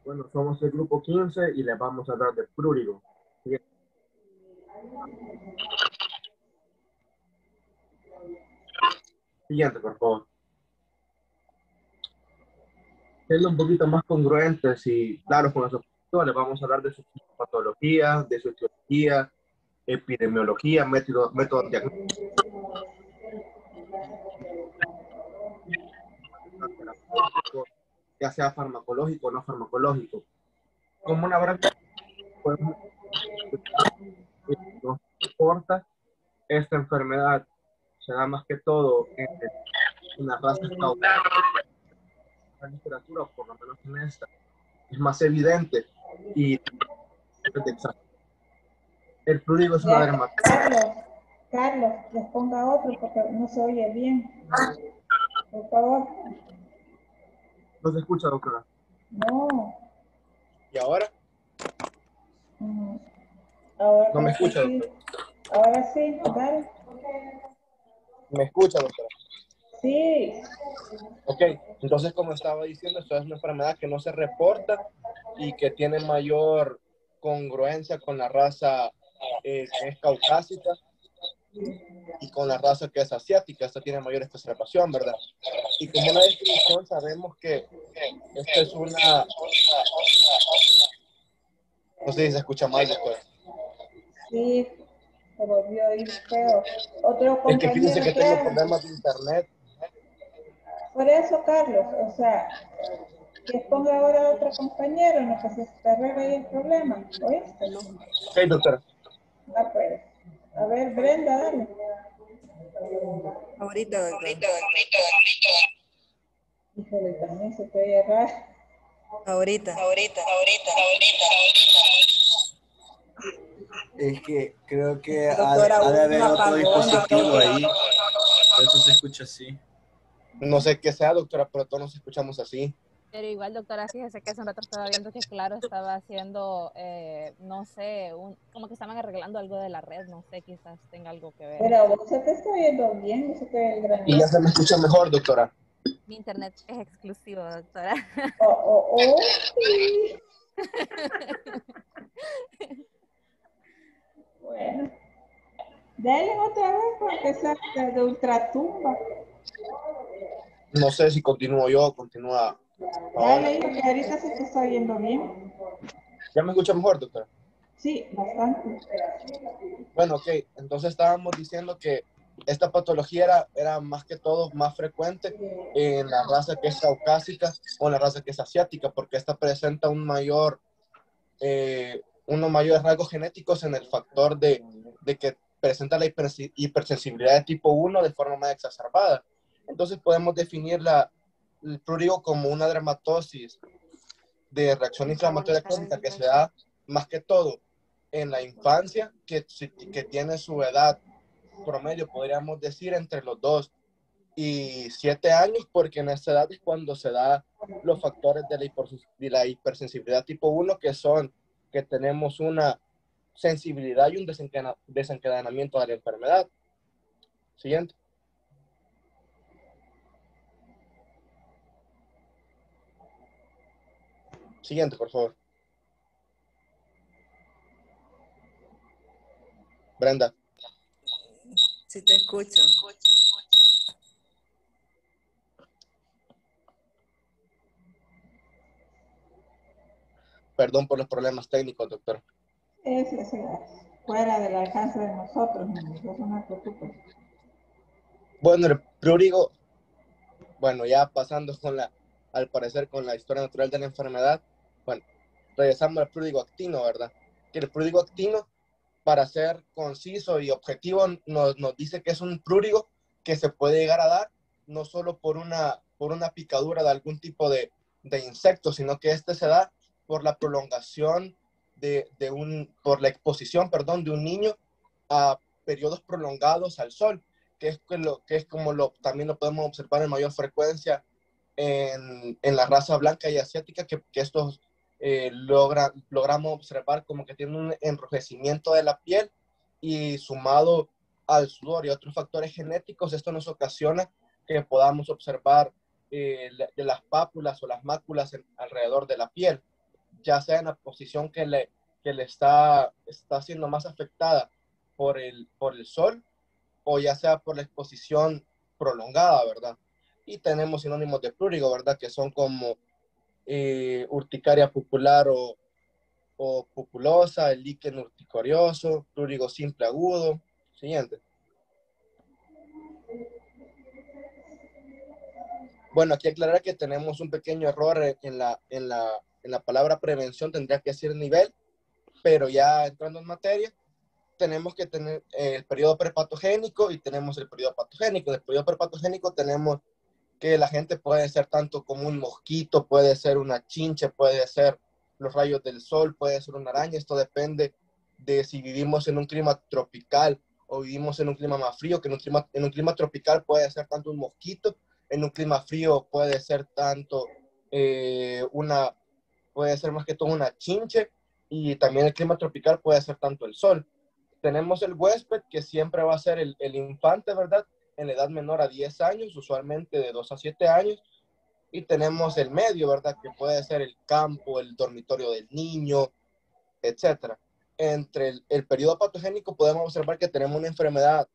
Bueno, somos el grupo 15 y les vamos a dar de prurigo. Siguiente, por favor. Siendo un poquito más congruentes y claros con los objetivos, les vamos a hablar de su patología, de su etiología, epidemiología, métodos diagnósticos, ya sea farmacológico o no farmacológico. Como una branca, podemos no importa, esta enfermedad se da más que todo en las razas caudales. La literatura, por lo menos en esta, es más evidente y el prurigo es una dermatitis. Carlos, les ponga otro porque no se oye bien. Por favor. ¿No se escucha, doctora? No. ¿Y ahora? Ahora ¿No me escucha, sí. doctora? Ahora sí, dale. ¿Me escucha, doctora? Sí. Ok, entonces como estaba diciendo, esto es una enfermedad que no se reporta y que tiene mayor congruencia con la raza que es caucásica y con la raza que es asiática. Esta tiene mayor exacerbación, ¿verdad? Y como una descripción sabemos que esta es una... No sé si se escucha mal, doctora. Sí, se volvió a oír feo. Otro compañero. Es que fíjense que tengo problemas de internet. Por eso, Carlos, o sea, que ponga ahora otro compañero, no que se arregle ahí el problema, ¿oíste? Ok, doctora. Ah, pues. A ver, Brenda, dale. Ahorita, doctora. Híjole, también se te oye raro. Ahorita. Es que creo que Doctora, ha de haber un otro apagón, dispositivo doctora. ahí. Por eso se escucha así. No sé qué sea, doctora, pero todos nos escuchamos así. Pero igual, doctora, fíjese que hace un rato estaba viendo que Claro estaba haciendo, no sé, como que estaban arreglando algo de la red, no sé, quizás tenga algo que ver. Pero vos se te está oyendo bien, no se te ve el gran. Y ya se me escucha mejor, doctora. Mi internet es exclusivo, doctora. Sí. Bueno. Dale otra vez porque es de ultratumba. No sé si continúo yo o continúa. Dale, hijo, que ahorita se te está oyendo bien. ¿Ya me escucha mejor, doctora? Sí, bastante. Bueno, ok. Entonces estábamos diciendo que esta patología era más que todo más frecuente en la raza que es caucásica o en la raza que es asiática, porque esta presenta unos mayores rasgos genéticos en el factor de que presenta la hipersensibilidad de tipo 1 de forma más exacerbada. Entonces podemos definir el prurigo como una dermatosis de reacción inflamatoria crónica que se da más que todo en la infancia, que tiene su edad promedio, podríamos decir, entre los 2 y 7 años, porque en esta edad es cuando se da los factores de la hipersensibilidad tipo 1, que son que tenemos una sensibilidad y un desencadenamiento de la enfermedad. Siguiente. Siguiente, por favor. Brenda. Sí, te escucho. Perdón por los problemas técnicos, doctor. Es fuera del alcance de nosotros, niños, eso no te preocupes. Bueno, el prurigo, bueno, ya pasando con al parecer con la historia natural de la enfermedad, bueno, regresamos al prurigo actino, ¿verdad? Que el prurigo actino, para ser conciso y objetivo, nos dice que es un prurigo que se puede llegar a dar no solo por una picadura de algún tipo de insecto, sino que este se da por la prolongación por la exposición, perdón, de un niño a periodos prolongados al sol, que es como también lo podemos observar en mayor frecuencia en la raza blanca y asiática, que estos logramos observar como que tienen un enrojecimiento de la piel, y sumado al sudor y otros factores genéticos, esto nos ocasiona que podamos observar de las pápulas o las máculas alrededor de la piel, ya sea en la posición que le está siendo más afectada por el sol, o ya sea por la exposición prolongada, ¿verdad? Y tenemos sinónimos de prurigo, ¿verdad? Que son como urticaria pupular o pupulosa, el líquen urticorioso, prurigo simple agudo. Siguiente. Bueno, aquí aclarar que tenemos un pequeño error en la palabra prevención, tendría que ser nivel, pero ya entrando en materia, tenemos que tener el periodo prepatogénico y tenemos el periodo patogénico. En el periodo prepatogénico tenemos que la gente puede ser tanto como un mosquito, puede ser una chinche, puede ser los rayos del sol, puede ser una araña. Esto depende de si vivimos en un clima tropical o vivimos en un clima más frío, que en un clima tropical puede ser tanto un mosquito, en un clima frío puede ser tanto puede ser más que todo una chinche, y también el clima tropical puede ser tanto el sol. Tenemos el huésped, que siempre va a ser el infante, ¿verdad? En la edad menor a 10 años, usualmente de 2 a 7 años. Y tenemos el medio, ¿verdad? Que puede ser el campo, el dormitorio del niño, etcétera. Entre el periodo patogénico podemos observar que tenemos una enfermedad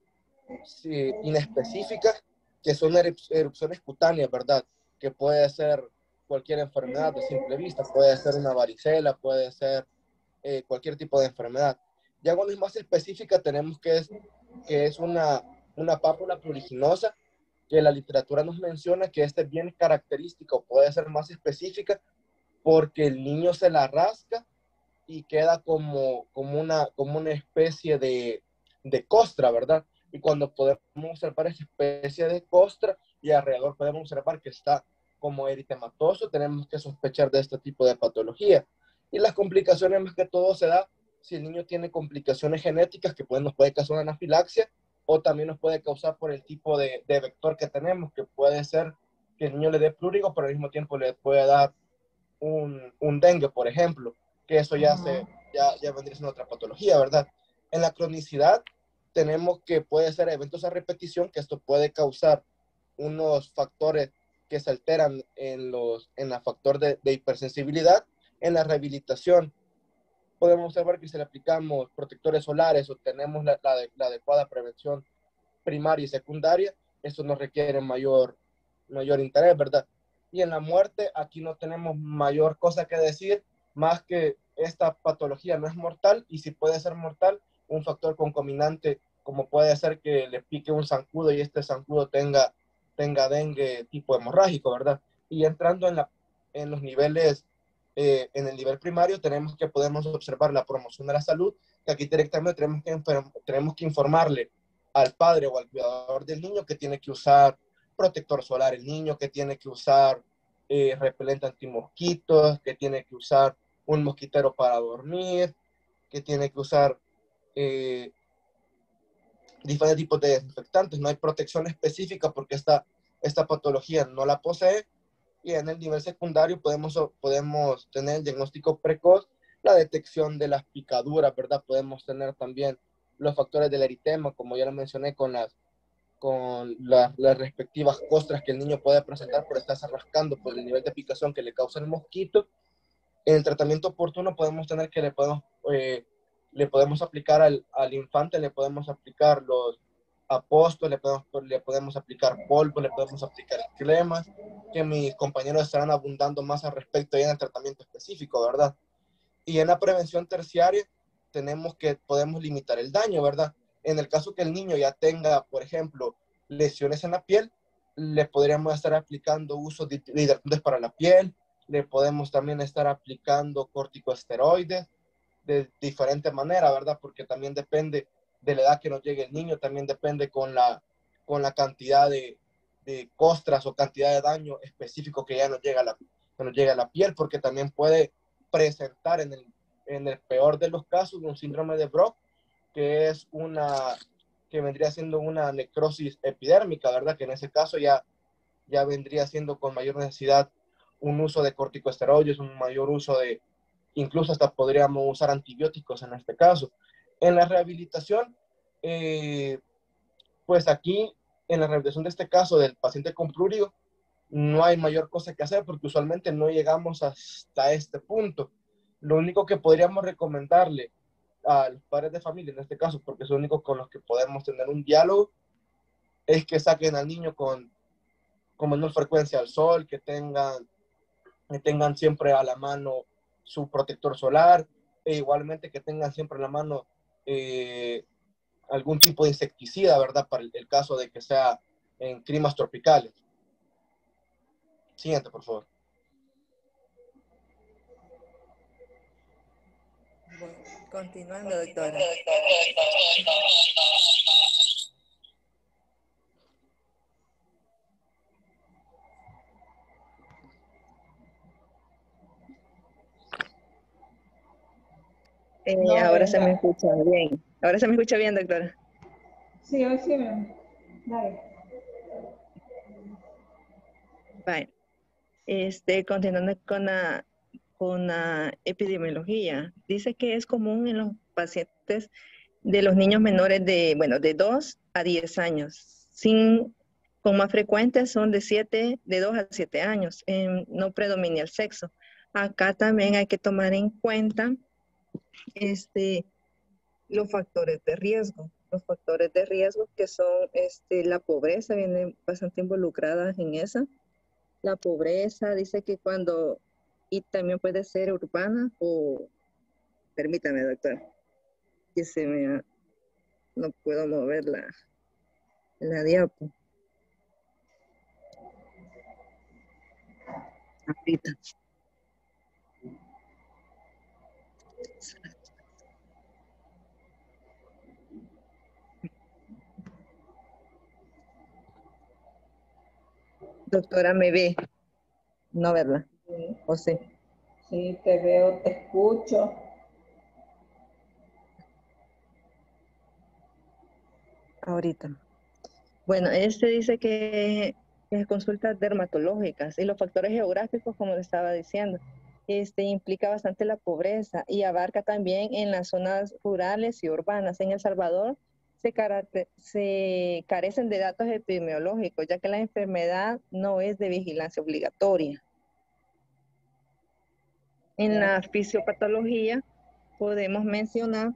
inespecífica, que son erupciones cutáneas, ¿verdad? Que puede ser cualquier enfermedad de simple vista, puede ser una varicela, puede ser cualquier tipo de enfermedad. Ya cuando es más específica, tenemos que es una pápula pruriginosa, que la literatura nos menciona que este es bien característica, o puede ser más específica, porque el niño se la rasca y queda como una especie de costra, ¿verdad? Y cuando podemos observar esa especie de costra y alrededor podemos observar que está como eritematoso, tenemos que sospechar de este tipo de patología. Y las complicaciones más que todo se da si el niño tiene complicaciones genéticas, que nos puede causar una anafilaxia, o también nos puede causar por el tipo de vector que tenemos, que puede ser que el niño le dé plúrigo, pero al mismo tiempo le puede dar un dengue, por ejemplo, que eso ya vendría siendo otra patología, ¿verdad? En la cronicidad tenemos que puede ser eventos a repetición, que esto puede causar unos factores que se alteran en la factor de hipersensibilidad. En la rehabilitación podemos observar que si le aplicamos protectores solares o tenemos la adecuada prevención primaria y secundaria, esto nos requiere mayor interés, ¿verdad? Y en la muerte, aquí no tenemos mayor cosa que decir, más que esta patología no es mortal, y si puede ser mortal, un factor concominante, como puede ser que le pique un zancudo y este zancudo tenga dengue tipo hemorrágico, ¿verdad? Y entrando en los niveles, en el nivel primario, podemos observar la promoción de la salud, que aquí directamente tenemos que informarle al padre o al cuidador del niño que tiene que usar protector solar el niño, que tiene que usar repelente antimosquitos, que tiene que usar un mosquitero para dormir, que tiene que usar diferentes tipos de desinfectantes. No hay protección específica porque esta patología no la posee. Y en el nivel secundario podemos tener el diagnóstico precoz, la detección de las picaduras, ¿verdad? Podemos tener también los factores del eritema, como ya lo mencioné, con las respectivas costras que el niño puede presentar por estarse rascando por el nivel de picazón que le causa el mosquito. En el tratamiento oportuno podemos tener que le podemos aplicar al infante, le podemos aplicar los apostos, le podemos aplicar polvo, le podemos aplicar cremas, que mis compañeros estarán abundando más al respecto ya en el tratamiento específico, ¿verdad? Y en la prevención terciaria podemos limitar el daño, ¿verdad? En el caso que el niño ya tenga, por ejemplo, lesiones en la piel, le podríamos estar aplicando uso de hidratantes para la piel, le podemos también estar aplicando corticosteroides de diferente manera, ¿verdad? Porque también depende de la edad que nos llegue el niño, también depende con la cantidad de costras o cantidad de daño específico que ya nos llega a la piel, porque también puede presentar en el peor de los casos un síndrome de Brock, que vendría siendo una necrosis epidérmica, ¿verdad? Que en ese caso ya vendría siendo con mayor necesidad un uso de corticosteroides, un mayor uso incluso hasta podríamos usar antibióticos en este caso. En la rehabilitación, pues aquí, en la rehabilitación de este caso del paciente con prurigo, no hay mayor cosa que hacer porque usualmente no llegamos hasta este punto. Lo único que podríamos recomendarle a los padres de familia, en este caso, porque es lo único con los que podemos tener un diálogo, es que saquen al niño con menor frecuencia al sol, que tengan siempre a la mano su protector solar, e igualmente que tengan siempre a la mano algún tipo de insecticida, ¿verdad? Para el caso de que sea en climas tropicales. Siguiente, por favor. Bueno, continuando, doctora. Ahora se me escucha bien. Ahora se me escucha bien, doctora. Sí, hoy sí, dale. Vale. Continuando con la epidemiología, dice que es común en los pacientes de los niños menores de 2 a 10 años. Con más frecuentes son de 2 a 7 años. No predomina el sexo. Acá también hay que tomar en cuenta los factores de riesgo. Los factores de riesgo que son la pobreza, viene bastante involucrada en esa. La pobreza, dice que y también puede ser urbana o, permítame, doctor, que no puedo mover la diapo. Ahorita. Doctora, ¿me ve? No, ¿verdad? Sí. ¿O sí? Sí, te veo, te escucho. Ahorita. Bueno, dice que es consultas dermatológicas y los factores geográficos, como le estaba diciendo, implica bastante la pobreza y abarca también en las zonas rurales y urbanas. En El Salvador se carecen de datos epidemiológicos, ya que la enfermedad no es de vigilancia obligatoria. En la fisiopatología podemos mencionar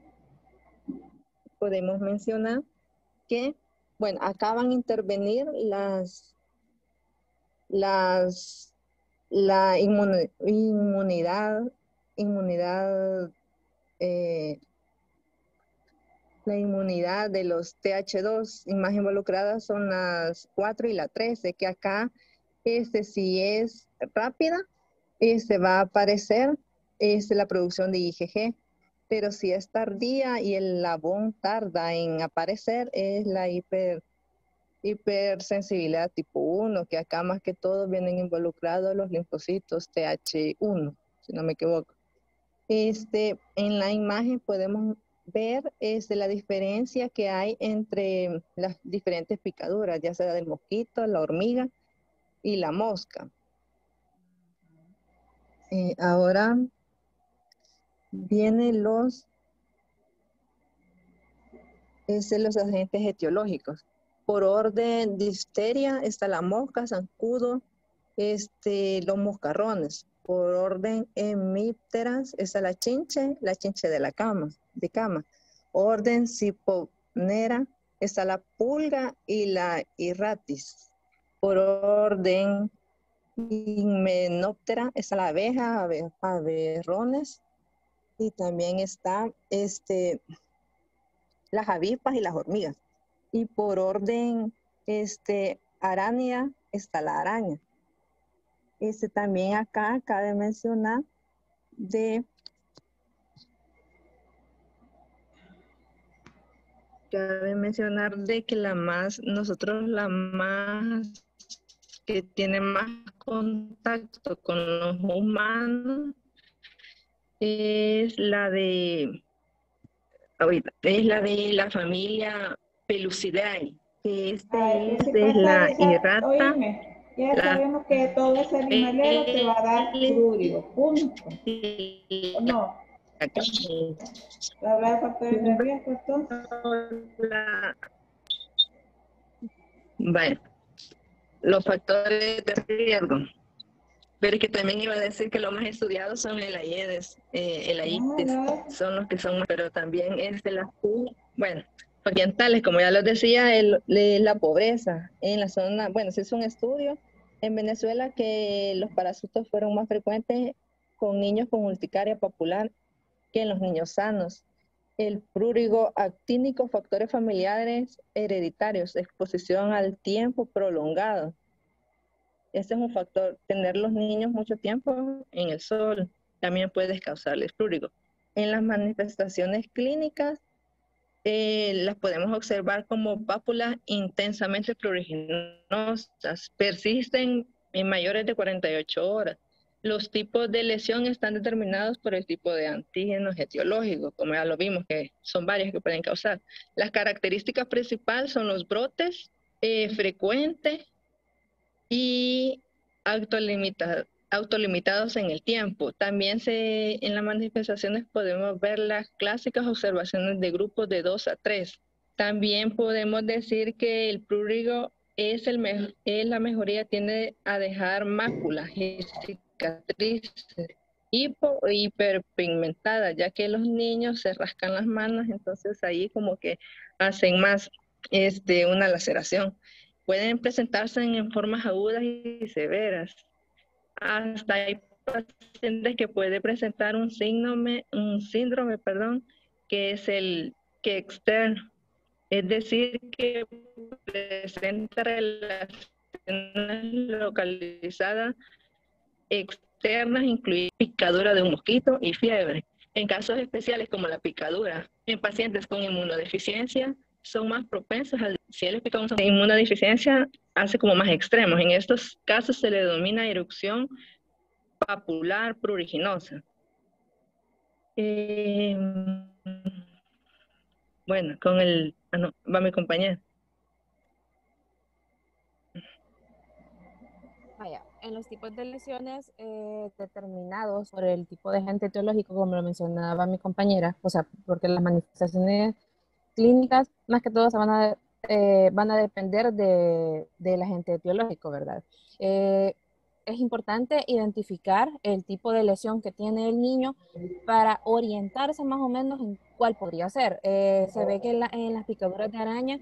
que, bueno, acá van a intervenir la inmunidad, la inmunidad de los TH2 y más involucradas son las 4 y la 13, que acá, si es rápida, va a aparecer la producción de IgG, pero si es tardía y el labón tarda en aparecer, es la hipersensibilidad tipo 1, que acá más que todo vienen involucrados los linfocitos TH1, si no me equivoco. En la imagen podemos ver la diferencia que hay entre las diferentes picaduras, ya sea del mosquito, la hormiga y la mosca. Ahora vienen los agentes etiológicos. Por orden, difteria, está la mosca, zancudo, los moscarrones. Por orden hemípteras está la chinche de la cama, Orden siponera está la pulga y la irratis. Por orden himenóptera está la abeja, abejones, y también está las avispas y las hormigas. Y por orden arácnida está la araña. También acá cabe mencionar de que la más que tiene más contacto con los humanos es la de la familia Pelucidae, que es la irrata. Oíme, ya sabemos que todo ese animalero te va a dar prurigo, punto. ¿O no? ¿Hablar de factores de riesgo entonces? Bueno, los factores de riesgo. Pero es que también iba a decir que los más estudiados son el AIDES, son los que son más, pero también es de las ambientales, como ya les decía, la pobreza en la zona. Bueno, se hizo un estudio en Venezuela que los parásitos fueron más frecuentes con niños con urticaria popular que en los niños sanos. El prurigo actínico, factores familiares hereditarios, exposición al tiempo prolongado. Este es un factor. Tener los niños mucho tiempo en el sol también puede causarles prurigo. En las manifestaciones clínicas las podemos observar como pápulas intensamente pruriginosas. Persisten en mayores de 48 horas. Los tipos de lesión están determinados por el tipo de antígenos etiológicos, como ya lo vimos, que son varios que pueden causar. Las características principales son los brotes frecuentes y autolimitados en el tiempo. También en las manifestaciones podemos ver las clásicas observaciones de grupos de 2 a 3. También podemos decir que el prurigo la mejoría, tiende a dejar máculas y cicatrices hiperpigmentadas, ya que los niños se rascan las manos, entonces ahí como que hacen más una laceración. Pueden presentarse en formas agudas y severas. Hasta hay pacientes que pueden presentar un síndrome, que es el que externo, es decir, que presenta relaciones localizadas externas, incluyendo picadura de un mosquito y fiebre. En casos especiales como la picadura en pacientes con inmunodeficiencia, son más propensos si les picamos de inmunodeficiencia, hace como más extremos. En estos casos se le denomina erupción papular pruriginosa. Bueno, va mi compañera. Vaya, en los tipos de lesiones determinados por el tipo de agente etiológico, como lo mencionaba mi compañera, o sea, porque las manifestaciones clínicas, más que todo, van a depender del agente etiológico, ¿verdad? Es importante identificar el tipo de lesión que tiene el niño para orientarse más o menos en cuál podría ser. Se ve que en las picaduras de araña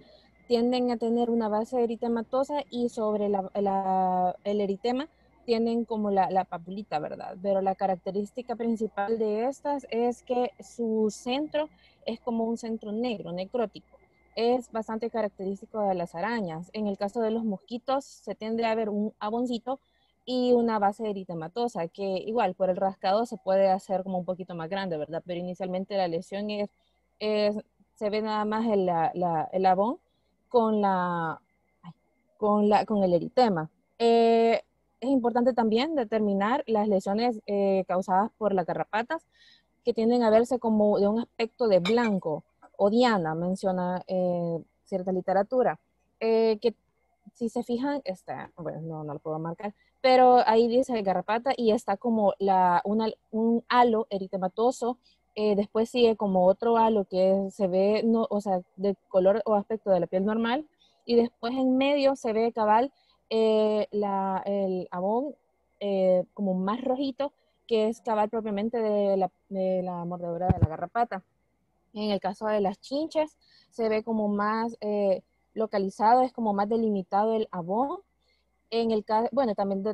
tienden a tener una base eritematosa y sobre el eritema tienen como la papulita, ¿verdad? Pero la característica principal de estas es que su centro es como un centro negro, necrótico. Es bastante característico de las arañas. En el caso de los mosquitos se tiende a ver un aboncito y una base eritematosa, que igual por el rascado se puede hacer como un poquito más grande, ¿verdad? Pero inicialmente la lesión se ve nada más el abón con el eritema. Es importante también determinar las lesiones causadas por las garrapatas, que tienden a verse como de un aspecto de blanco o diana, menciona cierta literatura, que si se fijan, bueno, no lo puedo marcar, pero ahí dice garrapata y está como un halo eritematoso, después sigue como otro halo que se ve, o sea, de color o aspecto de la piel normal, y después en medio se ve cabal el abón como más rojito, que es cabal propiamente de la mordedura de la garrapata. En el caso de las chinches, se ve como más localizado, es como más delimitado el abón. En el caso, bueno, también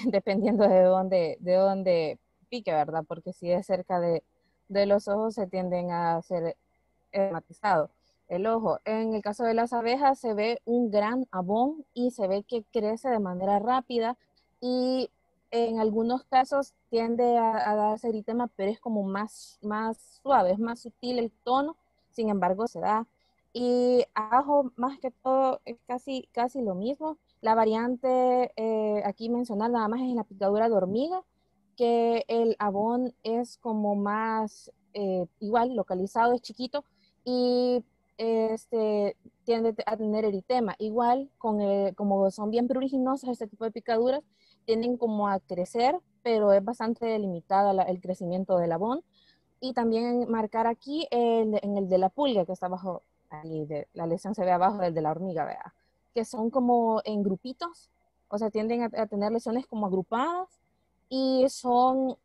dependiendo de dónde pique, ¿verdad? Porque si es cerca de los ojos, se tienden a ser matizado el ojo. En el caso de las abejas, se ve un gran abón y se ve que crece de manera rápida, y en algunos casos tiende a darse eritema, pero es como más suave, es más sutil el tono, sin embargo se da. Y abajo, más que todo, es casi lo mismo. La variante aquí mencionada nada más es en la picadura de hormiga, que el abón es como más igual localizado, es chiquito, y tiende a tener eritema. Igual, como son bien pruriginosas este tipo de picaduras, tienden como a crecer, pero es bastante delimitada el crecimiento del abón. Y también marcar aquí en el de la pulga, que está abajo, ahí la lesión se ve abajo del de la hormiga, vea, que son como en grupitos, o sea, tienden a tener lesiones como agrupadas, y son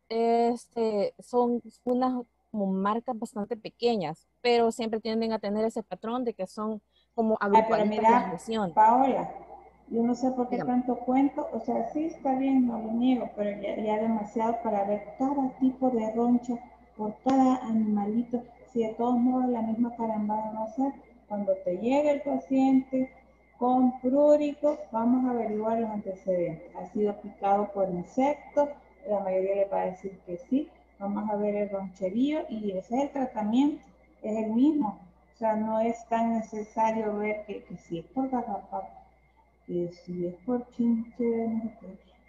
unas como marcas bastante pequeñas, pero siempre tienden a tener ese patrón de que son como Ay, pero agrupaditas las mira, lesiones. Paola, yo no sé por qué Dígame. tanto cuento, o sea, sí está bien, no lo niego, pero ya demasiado para ver cada tipo de roncha por cada animalito, si de todos modos la misma carambada va a ser. Cuando te llegue el paciente con prurigo, vamos a averiguar los antecedentes. ¿Ha sido picado por insectos? La mayoría le va a decir que sí. Vamos a ver el roncherío y ese es el tratamiento, es el mismo. O sea, no es tan necesario ver que si es por garrapata, que si es por chinche,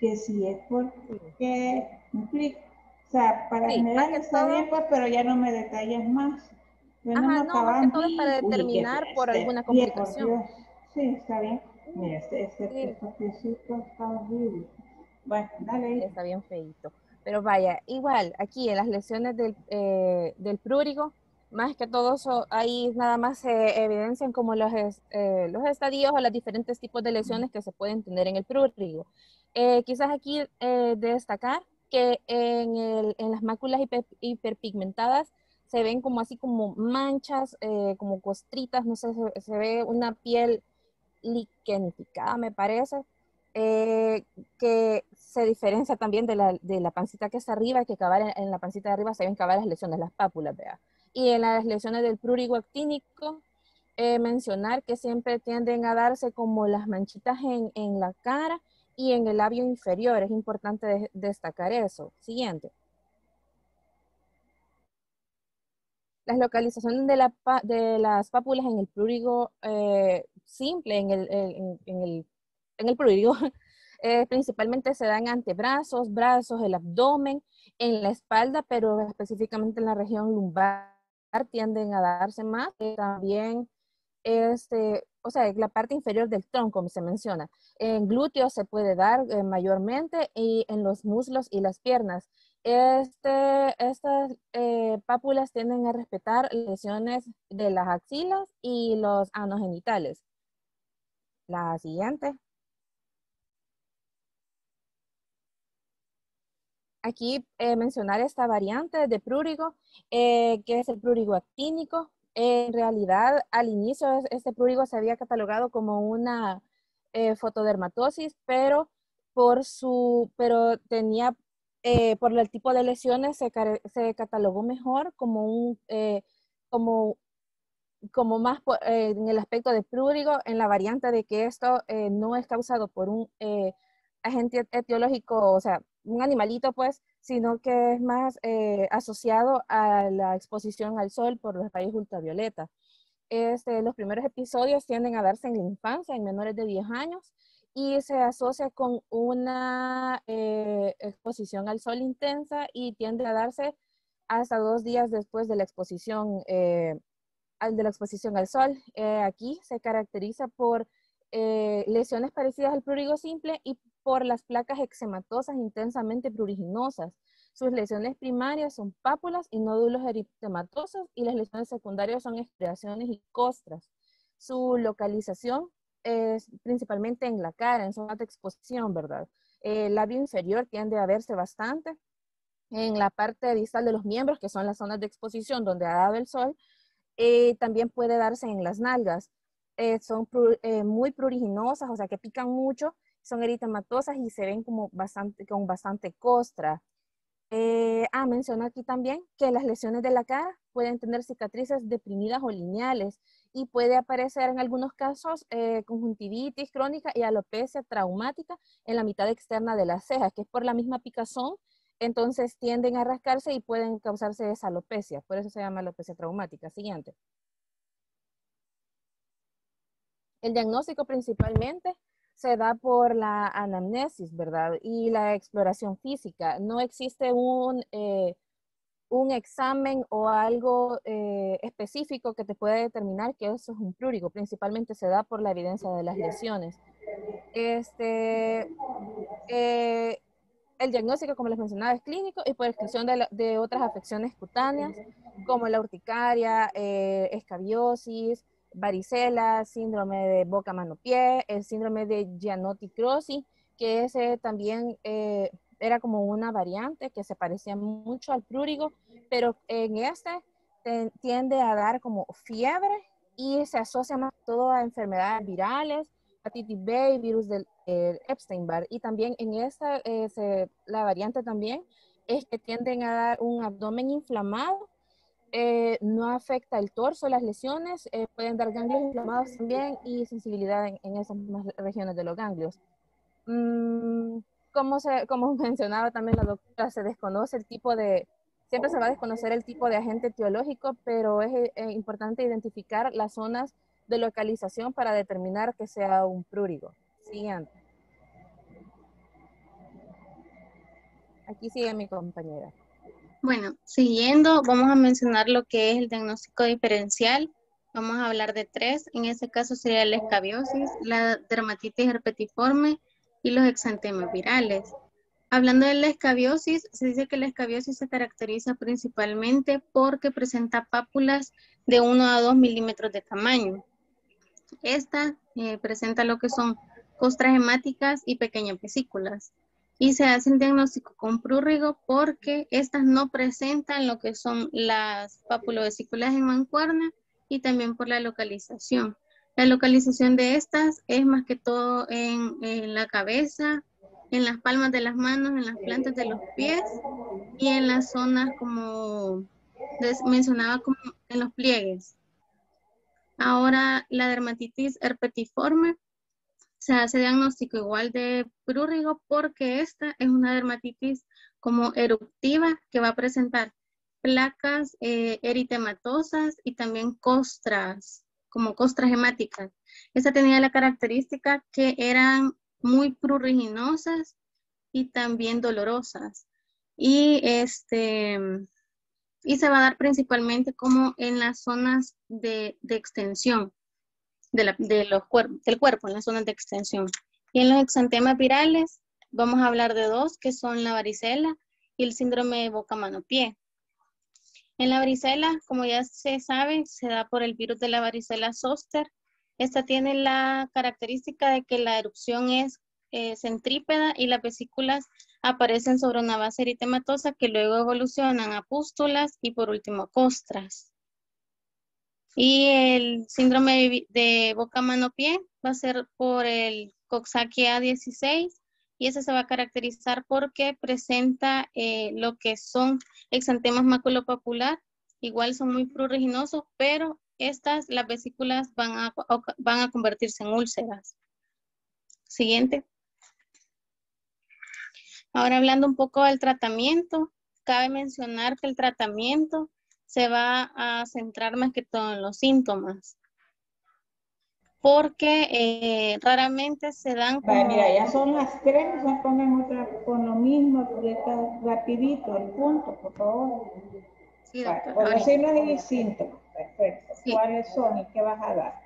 que si es por qué, ¿me explico? O sea, para Sí, más general que está bien, todo, pues, pero ya no me detalles más. Pero no ajá, me no, más que acaban, todo es para uy, que determinar por se alguna pie, por complicación. Dios. Sí, está bien. Mira, Sí, estos piecitos está horrible. Bueno, dale ahí. está bien feíto. Pero vaya, igual, aquí en las lesiones del prurigo, más que todo ahí nada más se evidencian como los estadios o los diferentes tipos de lesiones que se pueden tener en el prurigo. Quizás aquí destacar que en las máculas hiperpigmentadas se ven como así como manchas, como costritas, no sé, se ve una piel liquentificada, me parece, que se diferencia también de la pancita que está arriba, que cabal en la pancita de arriba se ven cabal las lesiones, las pápulas, vea. Y en las lesiones del prurigo actínico, mencionar que siempre tienden a darse como las manchitas en la cara y en el labio inferior. Es importante destacar eso. Siguiente. Las localizaciones de las pápulas en el prurigo simple, en el prurigo, principalmente se dan antebrazos, brazos, el abdomen, en la espalda, pero específicamente en la región lumbar tienden a darse más. También, o sea, la parte inferior del tronco, como se menciona. En glúteos se puede dar mayormente, y en los muslos y las piernas. Estas pápulas tienden a respetar lesiones de las axilas y los anogenitales. La siguiente. Aquí mencionar esta variante de prurigo, que es el prurigo actínico. En realidad, al inicio, este prurigo se había catalogado como una fotodermatosis, pero tenía, por el tipo de lesiones, se catalogó mejor como como más en el aspecto de prurigo, en la variante de que esto no es causado por un agente etiológico, o sea, un animalito, pues, sino que es más asociado a la exposición al sol por los rayos ultravioleta. Los primeros episodios tienden a darse en la infancia, en menores de 10 años, y se asocia con una exposición al sol intensa, y tiende a darse hasta 2 días después de la exposición al sol. Aquí se caracteriza por lesiones parecidas al prurigo simple y por las placas eczematosas intensamente pruriginosas. Sus lesiones primarias son pápulas y nódulos eritematosos, y las lesiones secundarias son estriaciones y costras. Su localización es principalmente en la cara, en zona de exposición, ¿verdad? El labio inferior tiende a verse bastante. En la parte distal de los miembros, que son las zonas de exposición donde ha dado el sol, también puede darse en las nalgas. Son muy pruriginosas, o sea que pican mucho, son eritematosas y se ven como con bastante costra. Menciona aquí también que las lesiones de la cara pueden tener cicatrices deprimidas o lineales y puede aparecer en algunos casos conjuntivitis crónica y alopecia traumática en la mitad externa de las cejas, que es por la misma picazón. Entonces tienden a rascarse y pueden causarse esa alopecia. Por eso se llama alopecia traumática. Siguiente. El diagnóstico principalmente se da por la anamnesis, ¿verdad? Y la exploración física. No existe un examen o algo específico que te pueda determinar que eso es un prurigo. Principalmente se da por la evidencia de las lesiones. El diagnóstico, como les mencionaba, es clínico y por exclusión de otras afecciones cutáneas, como la urticaria, escabiosis, varicela, síndrome de boca, mano, pie, el síndrome de Gianotti-Crossi, que ese también era como una variante que se parecía mucho al prurigo, pero en este tiende a dar como fiebre y se asocia más todo a enfermedades virales, hepatitis B y virus del Epstein-Barr. Y también en esta, la variante también es que tienden a dar un abdomen inflamado, no afecta el torso, las lesiones, pueden dar ganglios inflamados también y sensibilidad en esas mismas regiones de los ganglios. Como mencionaba también la doctora, se desconoce el tipo de, siempre se va a desconocer el tipo de agente etiológico, pero es importante identificar las zonas de localización para determinar que sea un prurigo. Siguiente. Aquí sigue mi compañera. Bueno, siguiendo, vamos a mencionar lo que es el diagnóstico diferencial. Vamos a hablar de 3. En este caso sería la escabiosis, la dermatitis herpetiforme y los exantemas virales. Hablando de la escabiosis, se dice que la escabiosis se caracteriza principalmente porque presenta pápulas de 1 a 2 milímetros de tamaño. Esta presenta lo que son costras hemáticas y pequeñas vesículas. Y se hace el diagnóstico con prurigo porque estas no presentan lo que son las papulovesículas en mancuerna y también por la localización. La localización de estas es más que todo en la cabeza, en las palmas de las manos, en las plantas de los pies y en las zonas como mencionaba como en los pliegues. Ahora la dermatitis herpetiforme se hace diagnóstico igual de prurigo porque esta es una dermatitis como eruptiva que va a presentar placas eritematosas y también costras, como costras hemáticas. Esta tenía la característica que eran muy pruriginosas y también dolorosas. Y se va a dar principalmente como en las zonas de extensión del cuerpo, en las zonas de extensión. Y en los exantemas virales vamos a hablar de 2, que son la varicela y el síndrome de boca, mano, pie. En la varicela, como ya se sabe, se da por el virus de la varicela zoster. Esta tiene la característica de que la erupción es centrípeda y las vesículas aparecen sobre una base eritematosa que luego evolucionan a pústulas y por último costras. Y el síndrome de boca, mano, pie va a ser por el Coxsackie A16 y ese se va a caracterizar porque presenta lo que son exantemas maculopapular. Igual son muy pruriginosos, pero las vesículas van a convertirse en úlceras. Siguiente. Ahora hablando un poco del tratamiento, cabe mencionar que el tratamiento se va a centrar más que todo en los síntomas. Porque raramente se dan como... Mira, ya son las 3, ya pongan otra con lo mismo, rapidito, el punto, por favor. Sí, doctora. Por los signos y síntomas, perfecto. Sí. ¿Cuáles son y qué vas a dar?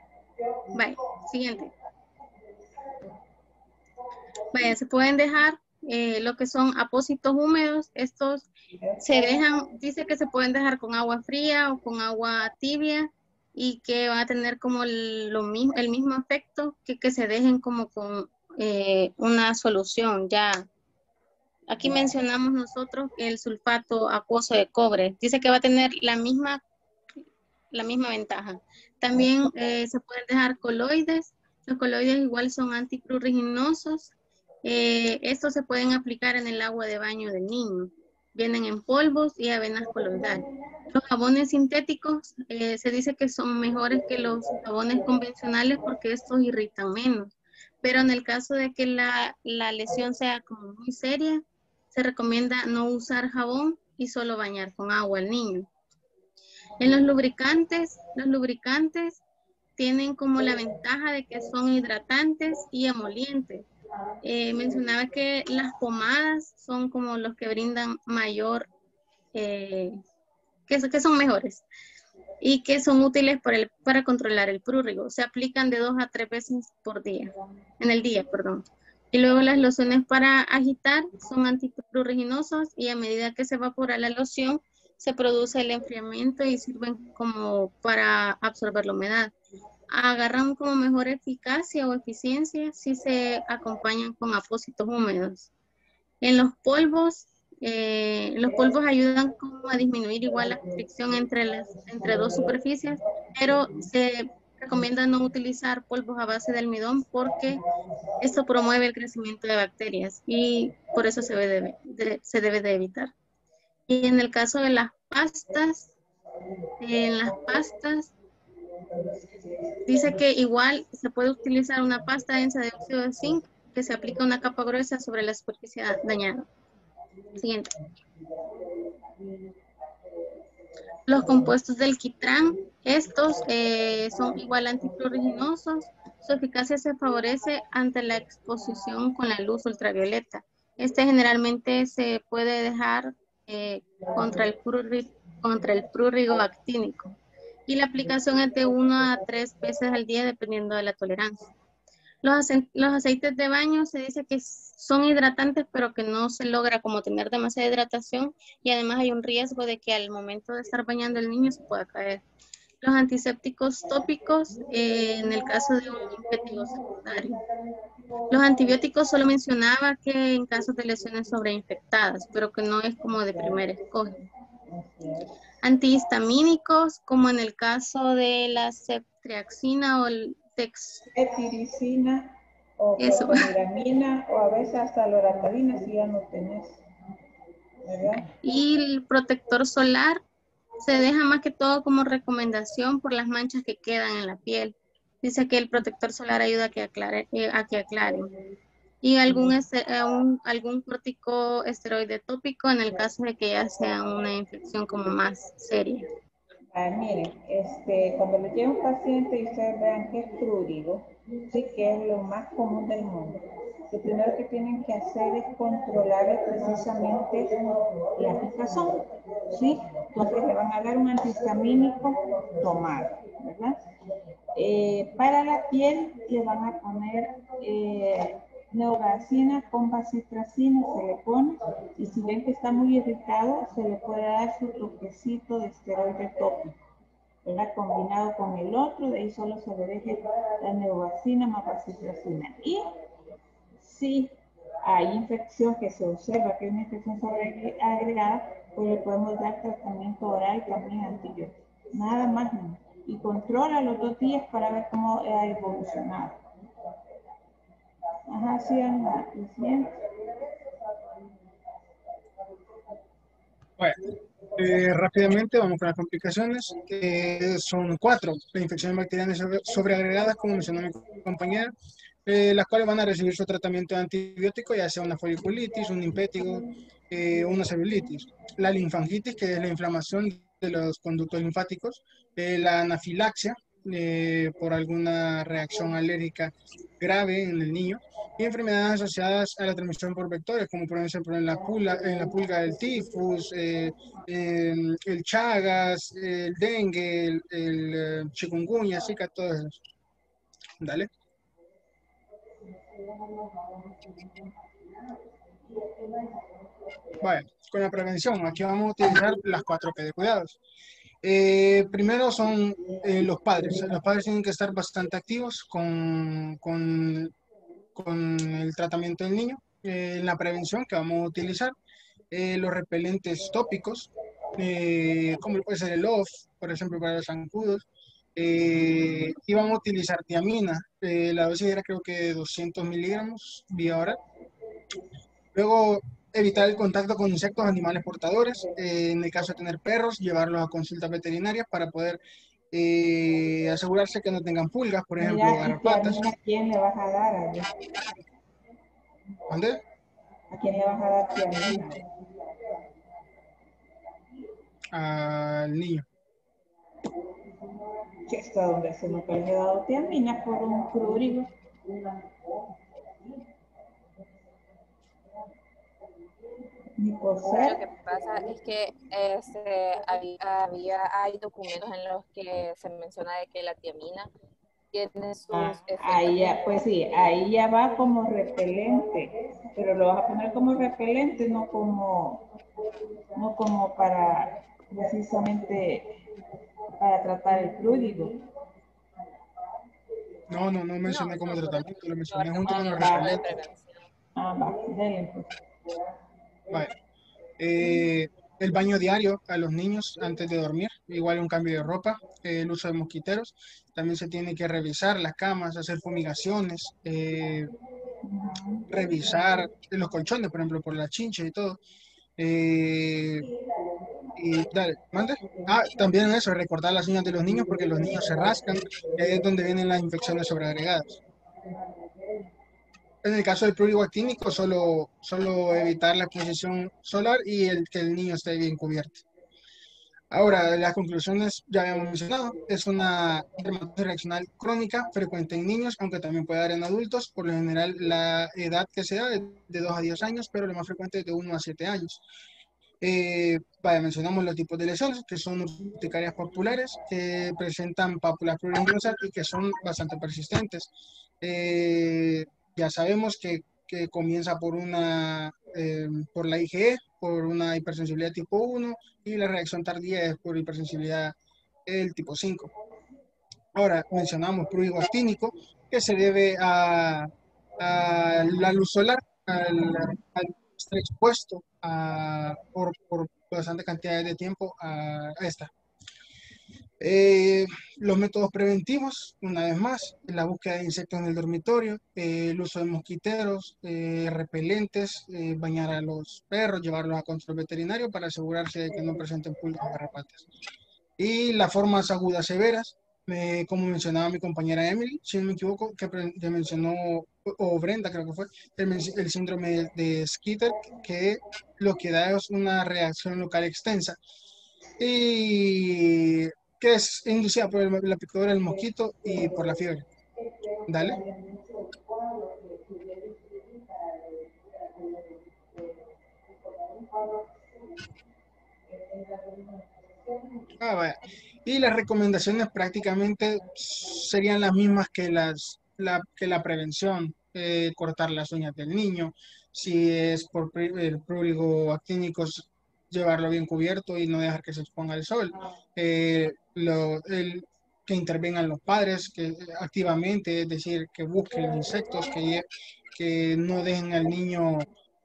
Vale, siguiente. Vaya, se pueden dejar lo que son apósitos húmedos. Estos se dejan, dice que se pueden dejar con agua fría o con agua tibia y que van a tener como el mismo efecto que se dejen como con una solución ya. Aquí mencionamos nosotros el sulfato acuoso de cobre. Dice que va a tener la misma ventaja. También se pueden dejar coloides. Los coloides igual son antipruriginosos. Estos se pueden aplicar en el agua de baño del niño. Vienen en polvos y avenas coloidales. Los jabones sintéticos se dice que son mejores que los jabones convencionales porque estos irritan menos. Pero en el caso de que la lesión sea como muy seria, se recomienda no usar jabón y solo bañar con agua al niño. En los lubricantes tienen como la ventaja de que son hidratantes y emolientes. Mencionaba que las pomadas son como los que brindan mayor, que son mejores y que son útiles para controlar el prurrigo. Se aplican de 2 a 3 veces en el día. Y luego las lociones para agitar son antipruriginosos y a medida que se evapora la loción, se produce el enfriamiento y sirven como para absorber la humedad. Agarran como mejor eficacia o eficiencia si se acompañan con apósitos húmedos. En los polvos ayudan como a disminuir igual la fricción entre dos superficies, pero se recomienda no utilizar polvos a base de almidón porque esto promueve el crecimiento de bacterias y por eso se debe de evitar. Y en el caso de las pastas, dice que igual se puede utilizar una pasta densa de óxido de zinc que se aplica una capa gruesa sobre la superficie dañada. Siguiente. Los compuestos del quitrán, estos son igual antipruriginosos. Su eficacia se favorece ante la exposición con la luz ultravioleta. Este generalmente se puede dejar contra el prurrigo actínico. Y la aplicación es de 1 a 3 veces al día dependiendo de la tolerancia. Los aceites de baño se dice que son hidratantes, pero que no se logra como tener demasiada hidratación y además hay un riesgo de que al momento de estar bañando el niño se pueda caer. Los antisépticos tópicos en el caso de un infectivo secundario. Los antibióticos solo mencionaba que en casos de lesiones sobreinfectadas, pero que no es como de primer escoge. Antihistamínicos, como en el caso de la ceftriaxona o el cetiricina o cloramiramina o a veces hasta loratadina si ya no tenés, ¿verdad? Y el protector solar se deja más que todo como recomendación por las manchas que quedan en la piel. Dice que el protector solar ayuda a que aclaren. Y algún corticoesteroide tópico en el caso de que ya sea una infección como más seria. Miren, cuando les llega un paciente y ustedes vean que es prurigo, sí, que es lo más común del mundo, lo primero que tienen que hacer es controlar precisamente la picazón, ¿sí? Entonces le van a dar un antihistamínico tomado, ¿verdad? Para la piel le van a poner neogacina con bacitracina, se le pone, y si ven que está muy irritado, se le puede dar su toquecito de esteroide tópico, ¿verdad? Combinado con el otro, de ahí solo se le deje la neogacina más bacitracina. Y si hay infección que se observa que es una infección sobreagregada, pues le podemos dar tratamiento oral y también antibiótico. Nada más, no. Y controla los 2 días para ver cómo ha evolucionado. Ajá, sí, anda. Bueno, rápidamente vamos con las complicaciones. Son 4. La infección bacteriana sobreagregadas, como mencionó mi compañera, las cuales van a recibir su tratamiento de antibiótico, ya sea una foliculitis, un impétigo, una celulitis. La linfangitis, que es la inflamación de los conductos linfáticos, la anafilaxia, por alguna reacción alérgica grave en el niño, y enfermedades asociadas a la transmisión por vectores, como por ejemplo en la pulga del tifus, el chagas, el dengue, el chikungunya, zika, todo eso. Dale. Vaya, con la prevención, aquí vamos a utilizar las 4 P de cuidados. Primero son los padres. Los padres tienen que estar bastante activos con con el tratamiento del niño. En la prevención que vamos a utilizar, los repelentes tópicos, como puede ser el OFF, por ejemplo, para los zancudos. Y vamos a utilizar tiamina. La dosis era creo que de 200 miligramos vía oral. Luego, evitar el contacto con insectos, animales portadores. En el caso de tener perros, llevarlos a consultas veterinarias para poder asegurarse que no tengan pulgas, por ejemplo, Mira, ¿y garrapatas. tiamina a quién le vas a dar? ¿Dónde? ¿A quién le vas a dar tiamina? Al niño. Que hasta donde se nunca le he dado tiamina por un prurigo. Ni por Lo ser. que pasa es que hay documentos en los que se menciona de que la tiamina tiene sus efectos. Ahí ya, pues sí, ahí ya va como repelente, pero lo vas a poner como repelente, no como para precisamente para tratar el prurigo. No mencioné como tratamiento, lo mencioné junto con los repelentes. Va, dale pues. Vale. El baño diario a los niños antes de dormir, igual un cambio de ropa, el uso de mosquiteros, también se tiene que revisar las camas, hacer fumigaciones, revisar los colchones, por ejemplo, por la chincha y todo. Y dale, mande. También eso, recortar las uñas de los niños porque los niños se rascan y ahí es donde vienen las infecciones sobreagregadas. En el caso del prurigo actínico, solo evitar la exposición solar y que el niño esté bien cubierto. Ahora, las conclusiones ya habíamos mencionado. Es una dermatitis reaccional crónica, frecuente en niños, aunque también puede dar en adultos. Por lo general, la edad que se da es de 2 a 10 años, pero lo más frecuente es de 1 a 7 años. Mencionamos los tipos de lesiones, que son urticarias papulares, que presentan pápulas pluriangulosas y que son bastante persistentes. Ya sabemos que comienza por por la IgE, por una hipersensibilidad tipo 1, y la reacción tardía es por hipersensibilidad el tipo 5. Ahora, mencionamos prurigo actínico, que se debe a la luz solar, al estar expuesto por bastante cantidad de tiempo a esta. Los métodos preventivos, una vez más, la búsqueda de insectos en el dormitorio, el uso de mosquiteros, repelentes, bañar a los perros, llevarlos a control veterinario para asegurarse de que no presenten pulgas o garrapatas. Y las formas agudas severas, como mencionaba mi compañera Emily, si no me equivoco, que mencionó, o Brenda creo que fue, el síndrome de Skeeter, que lo que da es una reacción local extensa. Y que es inducida por la picadura del mosquito y por la fiebre. Dale. Vaya. Y las recomendaciones prácticamente serían las mismas que la prevención. Cortar las uñas del niño. Si es por el prurigo actínico, llevarlo bien cubierto y no dejar que se exponga al sol. Que intervengan los padres que activamente, es decir, que busquen insectos, que no dejen al niño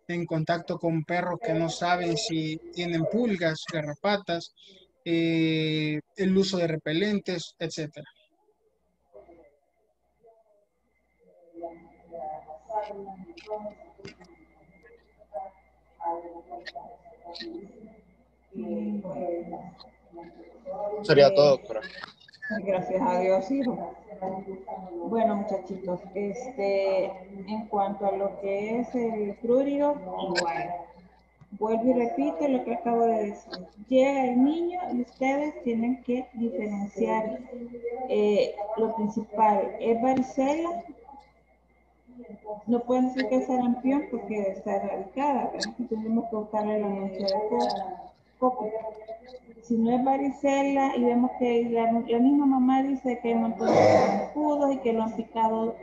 en contacto con perros que no saben si tienen pulgas, garrapatas, el uso de repelentes, etc. Sería todo, doctora. Gracias a Dios, hijo. Bueno, muchachitos, en cuanto a lo que es el prurigo, igual. Vuelvo y repito lo que acabo de decir. Llega el niño y ustedes tienen que diferenciar. Lo principal es varicela. No pueden decir que es sarampión porque está erradicada, ¿verdad? Tenemos que buscarle la mancha de coco. Si no es varicela y vemos que la misma mamá dice que hay un montón de escudos y que lo han picado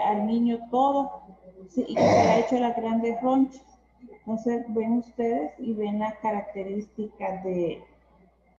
al niño todo, sí, y que se le ha hecho las grandes ronchas. Entonces ven ustedes y ven las características de